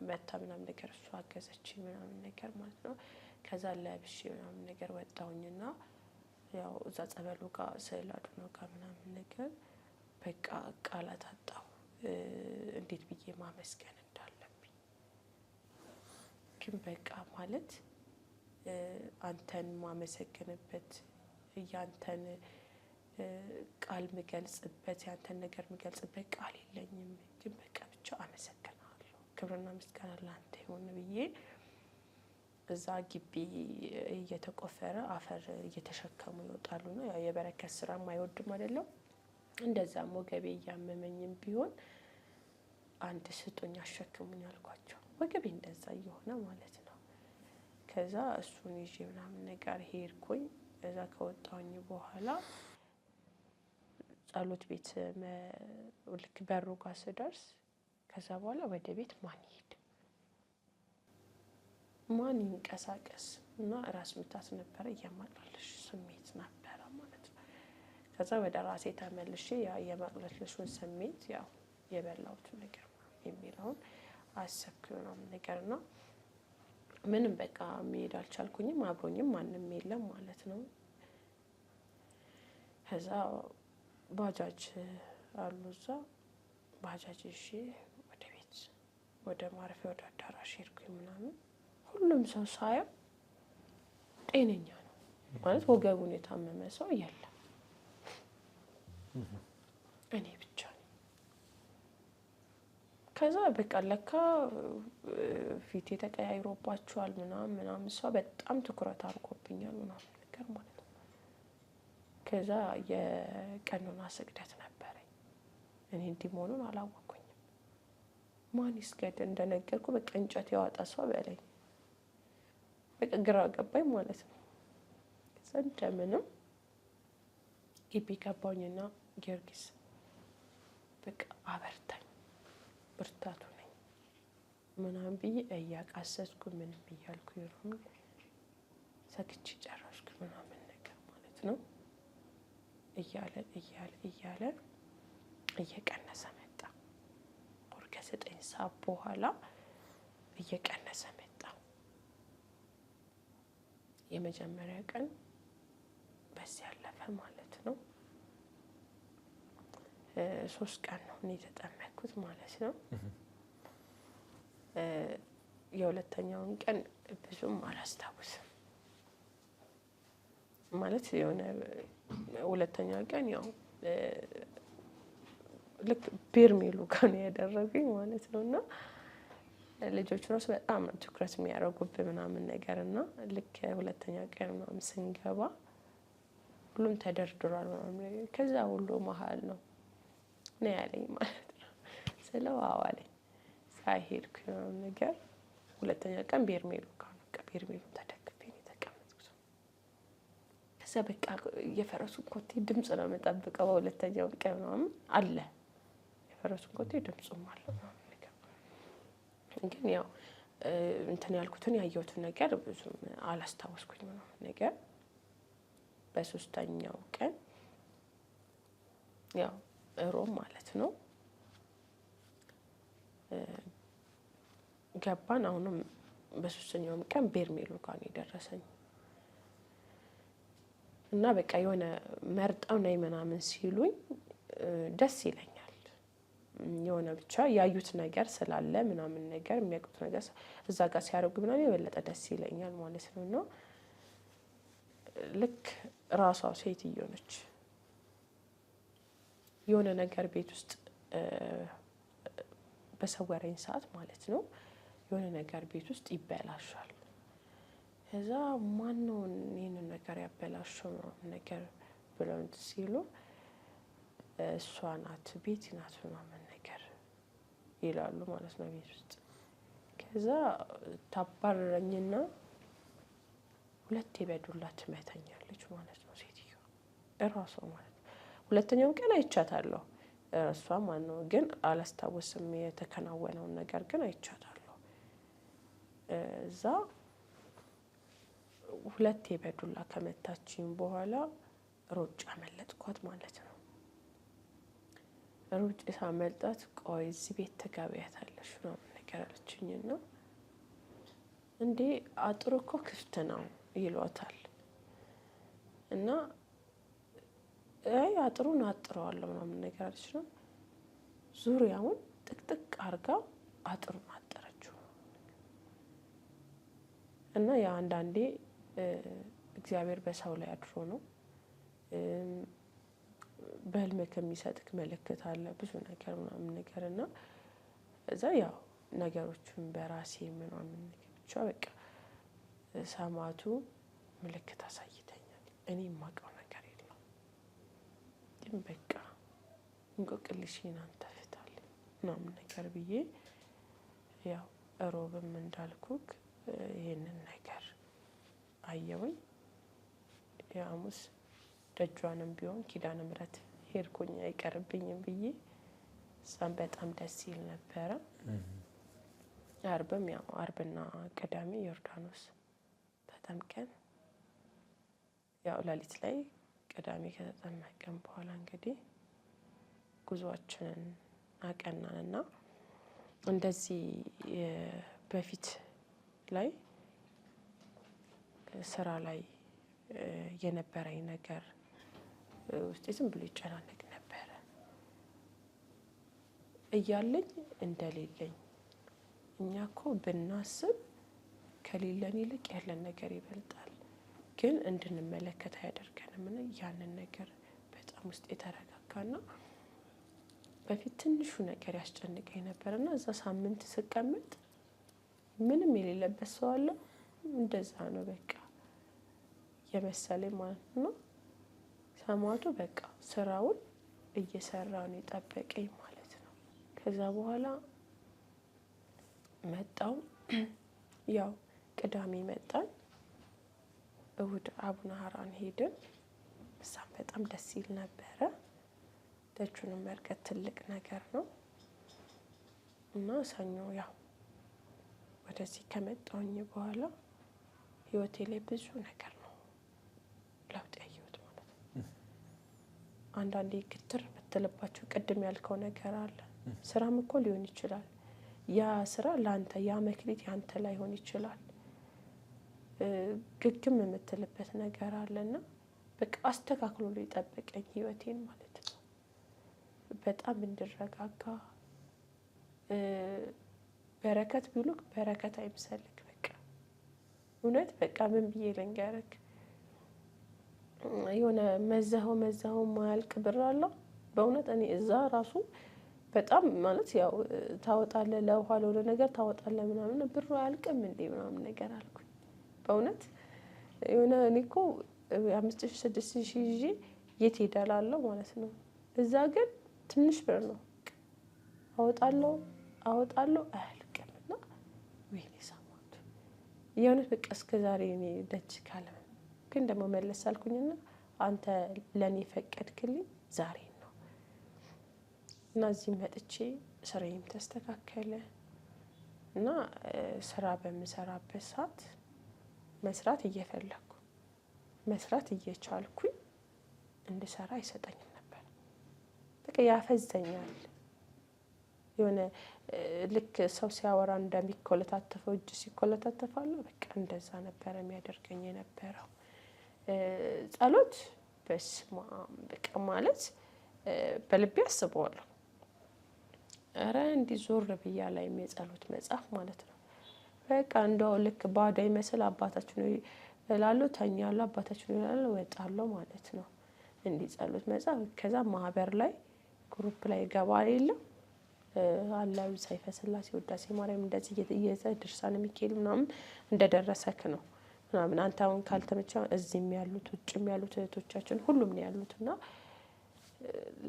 መታ ምናምን ነገር እሷ አገዘች ምናምን ነገር ማለት ነው። ከዛ ለብሼ ምናምን ነገር ወጣሁኝና ያው እዛ ጸበሉ ጋር ስዕል አድኖ ጋር ምናምን ነገር በቃ ቃላት አጣሁ እንዴት ብዬ ማመስገን እንዳለብኝ። ግን በቃ ማለት አንተን ማመሰግንበት ያንተን ቃል ምገልጽበት ያንተን ነገር ምገልጽበት ቃል የለኝም። ግን በቃ ብቻ አመሰግናለሁ፣ ክብርና ምስጋና ለአንተ ይሁን ብዬ እዛ ግቢ እየተቆፈረ አፈር እየተሸከሙ ይወጣሉ ነው። ያው የበረከት ስራም አይወድም አይደለም። እንደዛም ወገቤ እያመመኝም ቢሆን አንድ ስጡኝ አሸክሙኝ አልኳቸው። ወገቤ እንደዛ እየሆነ ማለት ነው። ከዛ እሱን ይዤ ምናምን ነገር ሄድኩኝ። እዛ ከወጣሁኝ በኋላ ጸሎት ቤት ልክ በሩ ጋር ስደርስ ከዛ በኋላ ወደ ቤት ማን ይሄድ ማን ይንቀሳቀስ እና ራስ ምታት ነበረ፣ የማቅለሽለሽ ስሜት ነበረ ማለት ነው። ከዛ ወደ ራሴ ተመልሼ ያ የማቅለሽለሹን ስሜት ያው የበላሁት ነገር የሚለውን አሰብኩ ምናምን ነገር ነው። ምንም በቃ መሄድ አልቻልኩኝም፣ አብሮኝም ማንም የለም ማለት ነው። ከዛ ባጃጅ አሉ እዛ ባጃጅ እሺ ወደ ቤት ወደ ማረፊያ ወደ አዳራሽ ሄድኩኝ ምናምን። ሁሉም ሰው ሳየው ጤነኛ ነው ማለት ወገቡን የታመመ ሰው የለም፣ እኔ ብቻ ነኝ። ከዛ በቃ ለካ ፊቴ ተቀያይሮባቸዋል ምናምን እሷ በጣም ትኩረት አድርጎብኛል ምናምን ነገር ማለት ነው። ከዛ የቀኖና ስግደት ነበረኝ። እኔ እንዲህ መሆኑን አላወኩኝም። ማን ይስገድ እንደነገርኩ በቃ እንጨት ያወጣ ሰው በለኝ። በቃ ግራ ገባኝ ማለት ነው። ከዛ እንደምንም ግቢ ገባሁኝና ጊዮርጊስ በቃ አበርታኝ ብርታቱ ነኝ ምናምን ብዬ እያቃሰስኩ ምንም እያልኩ ይሩም ሰግቼ ጨረስኩ ምናምን ነገር ማለት ነው። እያለ እየቀነሰ መጣ። ከ9 ሰዓት በኋላ እየቀነሰ መጣ። የመጀመሪያ ቀን በዚህ ያለፈ ማለት ነው። 3 ቀን ነው እኔ የተጠመቅኩት ማለት ነው። የሁለተኛውን ቀን ብዙም አላስታውስም ማለት የሆነ ሁለተኛ ቀን ያው ልክ በርሜሉ ጋር ነው ያደረጉኝ ማለት ነው። እና ልጆቹ ራሱ በጣም ነው ትኩረት የሚያደርጉብን ምናምን ነገር እና ልክ ሁለተኛ ቀን ምናምን ስንገባ ሁሉም ተደርድሯል ምናምን ከዛ ሁሉ መሀል ነው ያለኝ ማለት ነው። ስለው አዎ አለኝ። ሳይሄድኩ ነገር ሁለተኛ ቀን በርሜሉ ጋር ነው በርሜሉ ተደግፌ ነው የተቀመጥኩት። ከዛ በቃ የፈረሱን ኮቴ ድምፅ ነው የምጠብቀው። በሁለተኛው ቀን ምናምን አለ የፈረሱን ኮቴ ድምፁም አለ ምናምን ነገር ግን ያው እንትን ያልኩትን ያየሁትን ነገር ብዙም አላስታወስኩኝ ምናምን ነገር። በሶስተኛው ቀን ያው ሮብ ማለት ነው ገባን። አሁንም በሶስተኛውም ቀን በርሜሉ ጋር ነው የደረሰኝ እና በቃ የሆነ መርጠው ነይ ምናምን ሲሉኝ ደስ ይለኛል። የሆነ ብቻ ያዩት ነገር ስላለ ምናምን ነገር የሚያውቁት ነገር እዛ ጋር ሲያደርጉ ምናምን የበለጠ ደስ ይለኛል ማለት ነው። እና ልክ ራሷ ሴትዮ ነች የሆነ ነገር ቤት ውስጥ በሰወረኝ ሰዓት ማለት ነው። የሆነ ነገር ቤት ውስጥ ይበላሻል። ከዛ ማነው ይሄንን ነገር ያበላሸው ነገር ብለው ሲሉ እሷ ናት ቤቲ ናት ምናምን ነገር ይላሉ ማለት ነው ቤት ውስጥ። ከዛ ታባረረኝና 2 በዱላ ትመታኛለች ማለት ነው ሴትዮ እራሷ ማለት ነው። ሁለተኛውን ቀን አይቻታለሁ እሷ ማለት ነው ግን አላስታውስም የተከናወነውን ነገር ግን አይቻታለሁ። እዛ 2 በዱላ ከመታችኝ በኋላ ሮጬ አመለጥኳት ማለት ነው። ሮጬ ሳመልጣት ቆይ እዚህ ቤት ትገቢያታለሽ ምናምን ነገር አለችኝና እንዴ አጥሩ እኮ ክፍት ነው ይሏታል እና አይ አጥሩን አጥረዋለሁ ምናምን ነገር አለች ነው። ዙሪያውን ጥቅጥቅ አድርጋ አጥሩን አጠረችው እና ያ አንዳንዴ እግዚአብሔር በሰው ላይ አድሮ ነው። በህልም ከሚሰጥክ ምልክት አለ ብዙ ነገር ምናምን ነገር እና እዛ ያው ነገሮችን በራሴ ምናምን ብቻ በቃ ሰማዕቱ ምልክት አሳይተኛል። እኔ የማውቀው ነገር የለም ግን በቃ እንቆቅልሽን አንተ ፍታልኝ ምናምን ነገር ብዬ ያው ሮብም እንዳልኩክ ይሄንን ነገር አየሁኝ። የሐሙስ ደጇንም ቢሆን ኪዳነ ምሕረት ሄድኩኝ አይቀርብኝም ብዬ እሷም በጣም ደስ ይል ነበረ። አርብም ያው አርብና ቅዳሜ ዮርዳኖስ ተጠምቀን ያው ሌሊት ላይ ቅዳሜ ከተጠመቀን በኋላ እንግዲህ ጉዟችንን አቀናንና እንደዚህ በፊት ላይ ስራ ላይ የነበረኝ ነገር ውስጤ ዝም ብሎ ይጨናነቅ ነበረ እያለኝ እንደሌለኝ። እኛ እኮ ብናስብ ከሌለን ይልቅ ያለን ነገር ይበልጣል፣ ግን እንድንመለከት አያደርገንም። እና ያንን ነገር በጣም ውስጥ የተረጋጋና በፊት ትንሹ ነገር ያስጨንቀኝ ነበርና እዛ ሳምንት ስቀመጥ ምንም የሌለበት ሰው አለ እንደዛ ነው በቃ የመሰለኝ ማለት ነው። ሰማዕቱ በቃ ስራውን እየሰራ ነው የጠበቀኝ ማለት ነው። ከዛ በኋላ መጣው ያው ቅዳሜ መጣን፣ እሁድ አቡነ ሀራን ሄድን። እዛም በጣም ደስ ይል ነበረ። ደጁንም መርገጥ ትልቅ ነገር ነው እና ሰኞ ያው ወደዚህ ከመጣሁኝ በኋላ ህይወቴ ላይ ብዙ ነገር ነው ለውጥ ያየሁት ማለት ነው። አንዳንዴ ግትር ብትልባቸው ቅድም ያልከው ነገር አለ። ስራም እኮ ሊሆን ይችላል። ያ ስራ ለአንተ ያ መክሊት ያንተ ላይሆን ይችላል። ግግም የምትልበት ነገር አለና በቃ አስተካክሎ ነው የጠበቀኝ ህይወቴን ማለት ነው። በጣም እንድረጋጋ በረከት ቢሉክ በረከት አይምሰልክ። በቃ እውነት በቃ ምን ብዬ ልንገርክ፣ የሆነ መዛው ማያልቅ ብር አለ በእውነት። እኔ እዛ ራሱ በጣም ማለት ያው ታወጣለህ ለውሃ ለሆነ ነገር ታወጣለህ ምናምን፣ ብሩ አያልቅም እንዴ ምናምን ነገር አልኩኝ በእውነት። የሆነ እኔ እኮ 5000 6000 ይዤ የት ሄዳላለሁ ማለት ነው። እዛ ግን ትንሽ ብር ነው አወጣለሁ አያልቅም። እና ወይኔ ሰማሁት የእውነት በቃ እስከዛሬ እኔ ደጅ ካለ ግን ደግሞ መለስ አልኩኝና አንተ ለኔ ፈቀድክልኝ ዛሬ ነው። እና እዚህ መጥቼ ስራዬም ተስተካከለ እና ስራ በምሰራበት ሰዓት መስራት እየፈለኩ መስራት እየቻልኩኝ እንድሰራ አይሰጠኝም ነበር። በቃ ያፈዘኛል። የሆነ ልክ ሰው ሲያወራ እንደሚኮለታተፈው እጅ ሲኮለታተፋለሁ በቃ እንደዛ ነበር የሚያደርገኝ የነበረው። ጸሎት በስመ አብ በቃ ማለት በልቤ አስበዋለሁ። ኧረ እንዲህ ዞር ብያ ላይም የጸሎት መጽሐፍ ማለት ነው። በቃ እንደው ልክ ባዶ ይመስል አባታችን እላለሁ፣ ተኛለሁ፣ አባታችን እላለሁ፣ እወጣለሁ ማለት ነው። እንዲህ ጸሎት መጽሐፍ ከዛ ማህበር ላይ ግሩፕ ላይ ገባ የለም አላዩ ሰይፈ ስላሴ ውዳሴ ማርያም እንደዚህ ድርሳነ ሚካኤል ምናምን እንደደረሰክ ነው ምናምን። አንተ አሁን ካልተመቸ እዚህም ያሉት ውጭም ያሉት እህቶቻችን ሁሉም ነው ያሉት። እና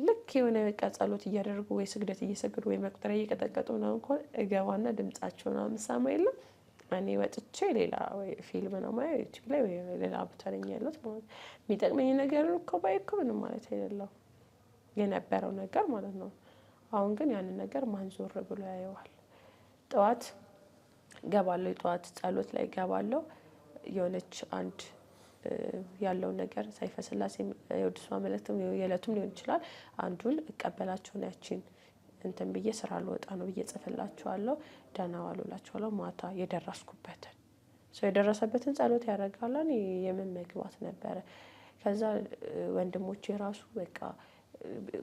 ልክ የሆነ በቃ ጸሎት እያደረጉ ወይ ስግደት እየሰገዱ ወይ መቁጠሪያ እየቀጠቀጡ ምናምን እንኳን እገባና ድምጻቸው ምናምን ሰማ የለም እኔ ወጥቼ ሌላ ወይ ፊልም ነው ማየው ዩቲዩብ ላይ ወይ ሌላ ቦታ ነኝ ያሉት ማለት። የሚጠቅመኝ ነገር እኮ ባይኮ ምንም ማለት አይደለም የነበረው ነገር ማለት ነው። አሁን ግን ያንን ነገር ማን ዞር ብሎ ያየዋል? ጠዋት ገባለሁ፣ ጠዋት ጸሎት ላይ ገባለሁ። የሆነች አንድ ያለው ነገር ሰይፈ ስላሴ የወድሷ መልእክትም የዕለቱም ሊሆን ይችላል። አንዱን እቀበላቸው ነው ያቺን እንትን ብዬ ስራ ልወጣ ነው ብዬ ጽፍላችኋለሁ። ደህና ዋሉ እላችኋለሁ። ማታ የደረስኩበትን ሰው የደረሰበትን ጸሎት ያደርጋል። እኔ የምን መግባት ነበረ። ከዛ ወንድሞቼ ራሱ በቃ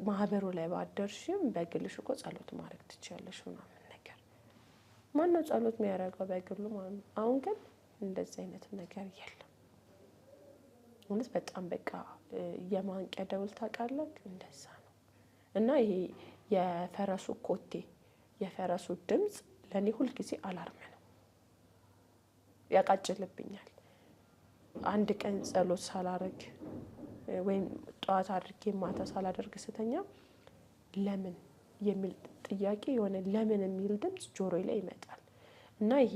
ማህበሩ ላይ ባደርሽም በግልሽ እኮ ጸሎት ማድረግ ትችያለሽ ምናምን ነገር። ማነው ጸሎት የሚያደርገው በግሉ ማለት ነው። አሁን ግን እንደዚህ አይነት ነገር የለም። እውነት በጣም በቃ የማንቂያ ደውል ታውቃለህ እንደዛ ነው። እና ይሄ የፈረሱ ኮቴ የፈረሱ ድምፅ ለእኔ ሁልጊዜ አላርም ነው፣ ያቃጭልብኛል። አንድ ቀን ጸሎት ሳላረግ ወይም ጠዋት አድርጌ ማታ ሳላደርግ ስተኛ ለምን የሚል ጥያቄ የሆነ ለምን የሚል ድምፅ ጆሮዬ ላይ ይመጣል። እና ይሄ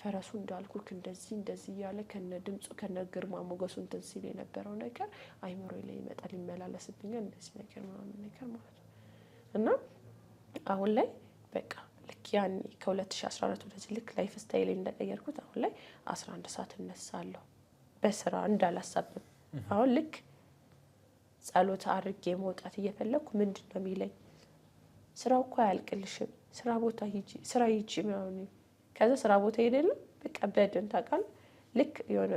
ፈረሱ እንዳልኩክ እንደዚህ እያለ ከነ ድምፁ ከነ ግርማ ሞገሱ እንትን ሲል የነበረው ነገር አይምሮዬ ላይ ይመጣል፣ ይመላለስብኛል። እንደዚህ ነገር ምናምን ነገር ማለት ነው። እና አሁን ላይ በቃ ልክ ያኔ ከ2014 ወደዚህ ልክ ላይፍ ስታይል እንደቀየርኩት አሁን ላይ 11 ሰዓት እነሳለሁ በስራ እንዳላሳብብ። አሁን ልክ ጸሎት አድርጌ መውጣት እየፈለኩ ምንድን ነው የሚለኝ ስራው እኮ አያልቅልሽም፣ ስራ ቦታ ሂጂ፣ ስራ ሂጂ ምናምን። ከዛ ስራ ቦታ ሄደለም በቃ በድን ታውቃለህ። ልክ የሆነ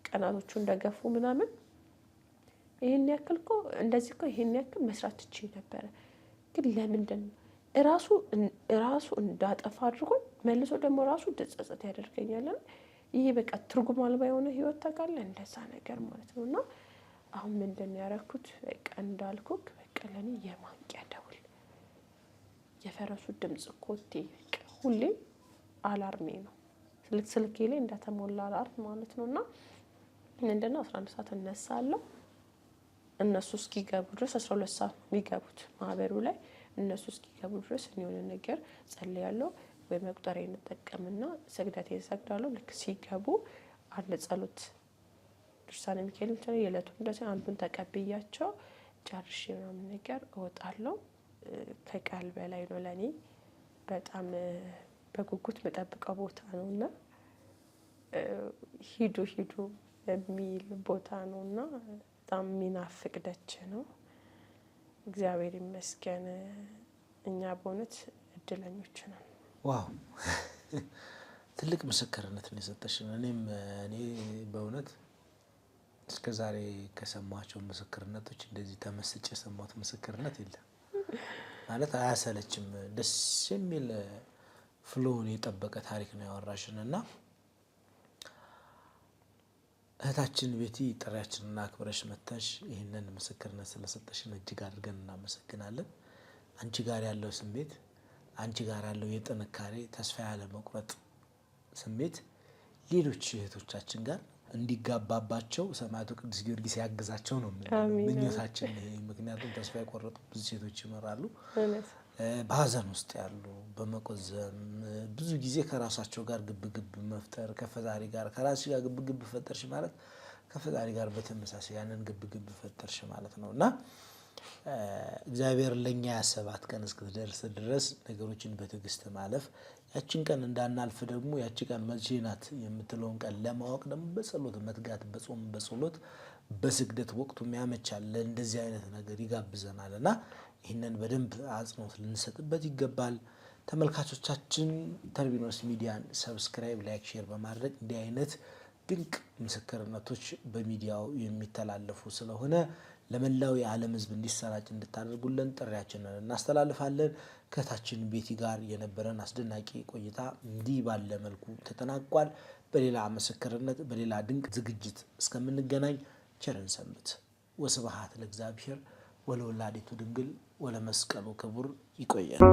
ቀናቶቹ እንደገፉ ምናምን ይሄን ያክል እኮ እንደዚህ እኮ ይሄን ያክል መስራት ትችይ ነበረ፣ ግን ለምንድን ነው ራሱ እንዳጠፋ አድርጎ መልሶ ደግሞ ራሱ እንድጸጸት ያደርገኛል። ይሄ በቃ ትርጉም አልባ የሆነ ህይወት ታውቃለህ፣ እንደዛ ነገር ማለት ነው። እና አሁን ምንድን ነው ያደረኩት? በቃ እንዳልኩክ በቃ ለኔ የማንቂያ ደውል የፈረሱ ድምፅ ኮቴ በቃ ሁሌ አላርሜ ነው። ስልኬ ላይ እንደተሞላ አላርም ማለት ነው። እና ምንድነው 11 ሰዓት እነሳለሁ። እነሱ እስኪገቡ ድረስ 12 ሰዓት የሚገቡት ማህበሩ ላይ እነሱ እስኪገቡ ድረስ የሆነ ነገር ጸልያለሁ ወይ መቁጠሪያ እንጠቀምና ስግደቴን እሰግዳለሁ። ልክ ሲገቡ አንድ ጸሎት ድርሳነ ሚካኤል ብቻ የዕለቱን እንደዚህ አንዱን ተቀብያቸው ጨርሼ ምናምን ነገር እወጣለሁ። ከቃል በላይ ነው ለኔ በጣም በጉጉት መጠብቀው ቦታ ነውና ሂዱ የሚል ቦታ ነውና በጣም የሚናፍቅ ደጅ ነው። እግዚአብሔር ይመስገን። እኛ በእውነት እድለኞች ነን። ዋው ትልቅ ምስክርነት ነው የሰጠሽን። እኔ በእውነት እስከዛሬ ከሰማቸው ምስክርነቶች እንደዚህ ተመስጬ የሰማሁት ምስክርነት የለም። ማለት አያሰለችም። ደስ የሚል ፍሎውን የጠበቀ ታሪክ ነው ያወራሽን እና እህታችን ቤቲ ጥሪያችንን አክብረሽ መጥተሽ ይህንን ምስክርነት ስለሰጠሽን እጅግ አድርገን እናመሰግናለን። አንቺ ጋር ያለው ስሜት፣ አንቺ ጋር ያለው የጥንካሬ ተስፋ ያለ መቁረጥ ስሜት ሌሎች እህቶቻችን ጋር እንዲጋባባቸው ሰማዕቱ ቅዱስ ጊዮርጊስ ያግዛቸው ነው ምኞታችን። ምክንያቱም ተስፋ የቆረጡ ብዙ ሴቶች ይኖራሉ፣ በሀዘን ውስጥ ያሉ፣ በመቆዘም ብዙ ጊዜ ከራሳቸው ጋር ግብግብ መፍጠር ከፈጣሪ ጋር ከራስሽ ጋር ግብግብ ፈጠርሽ ማለት ከፈጣሪ ጋር በተመሳሳይ ያንን ግብግብ ፈጠርሽ ማለት ነው እና እግዚአብሔር ለኛ ያሰባት ቀን እስክትደርስ ድረስ ነገሮችን በትዕግስት ማለፍ ያችን ቀን እንዳናልፍ ደግሞ ያቺ ቀን መቼ ናት የምትለውን ቀን ለማወቅ ደግሞ በጸሎት መትጋት፣ በጾም በጸሎት በስግደት ወቅቱ ያመቻል ለእንደዚህ አይነት ነገር ይጋብዘናልና ይህንን በደንብ አጽንኦት ልንሰጥበት ይገባል። ተመልካቾቻችን ተርቢኖስ ሚዲያን ሰብስክራይብ፣ ላይክ፣ ሼር በማድረግ እንዲህ አይነት ድንቅ ምስክርነቶች በሚዲያው የሚተላለፉ ስለሆነ ለመላው የዓለም ሕዝብ እንዲሰራጭ እንድታደርጉልን ጥሪያችንን እናስተላልፋለን። ከታችን ቤቲ ጋር የነበረን አስደናቂ ቆይታ እንዲህ ባለ መልኩ ተጠናቋል። በሌላ ምስክርነት በሌላ ድንቅ ዝግጅት እስከምንገናኝ ቸርን ሰንብት። ወስብሐት ለእግዚአብሔር ወለወላዲቱ ድንግል ወለመስቀሉ ክቡር። ይቆያል።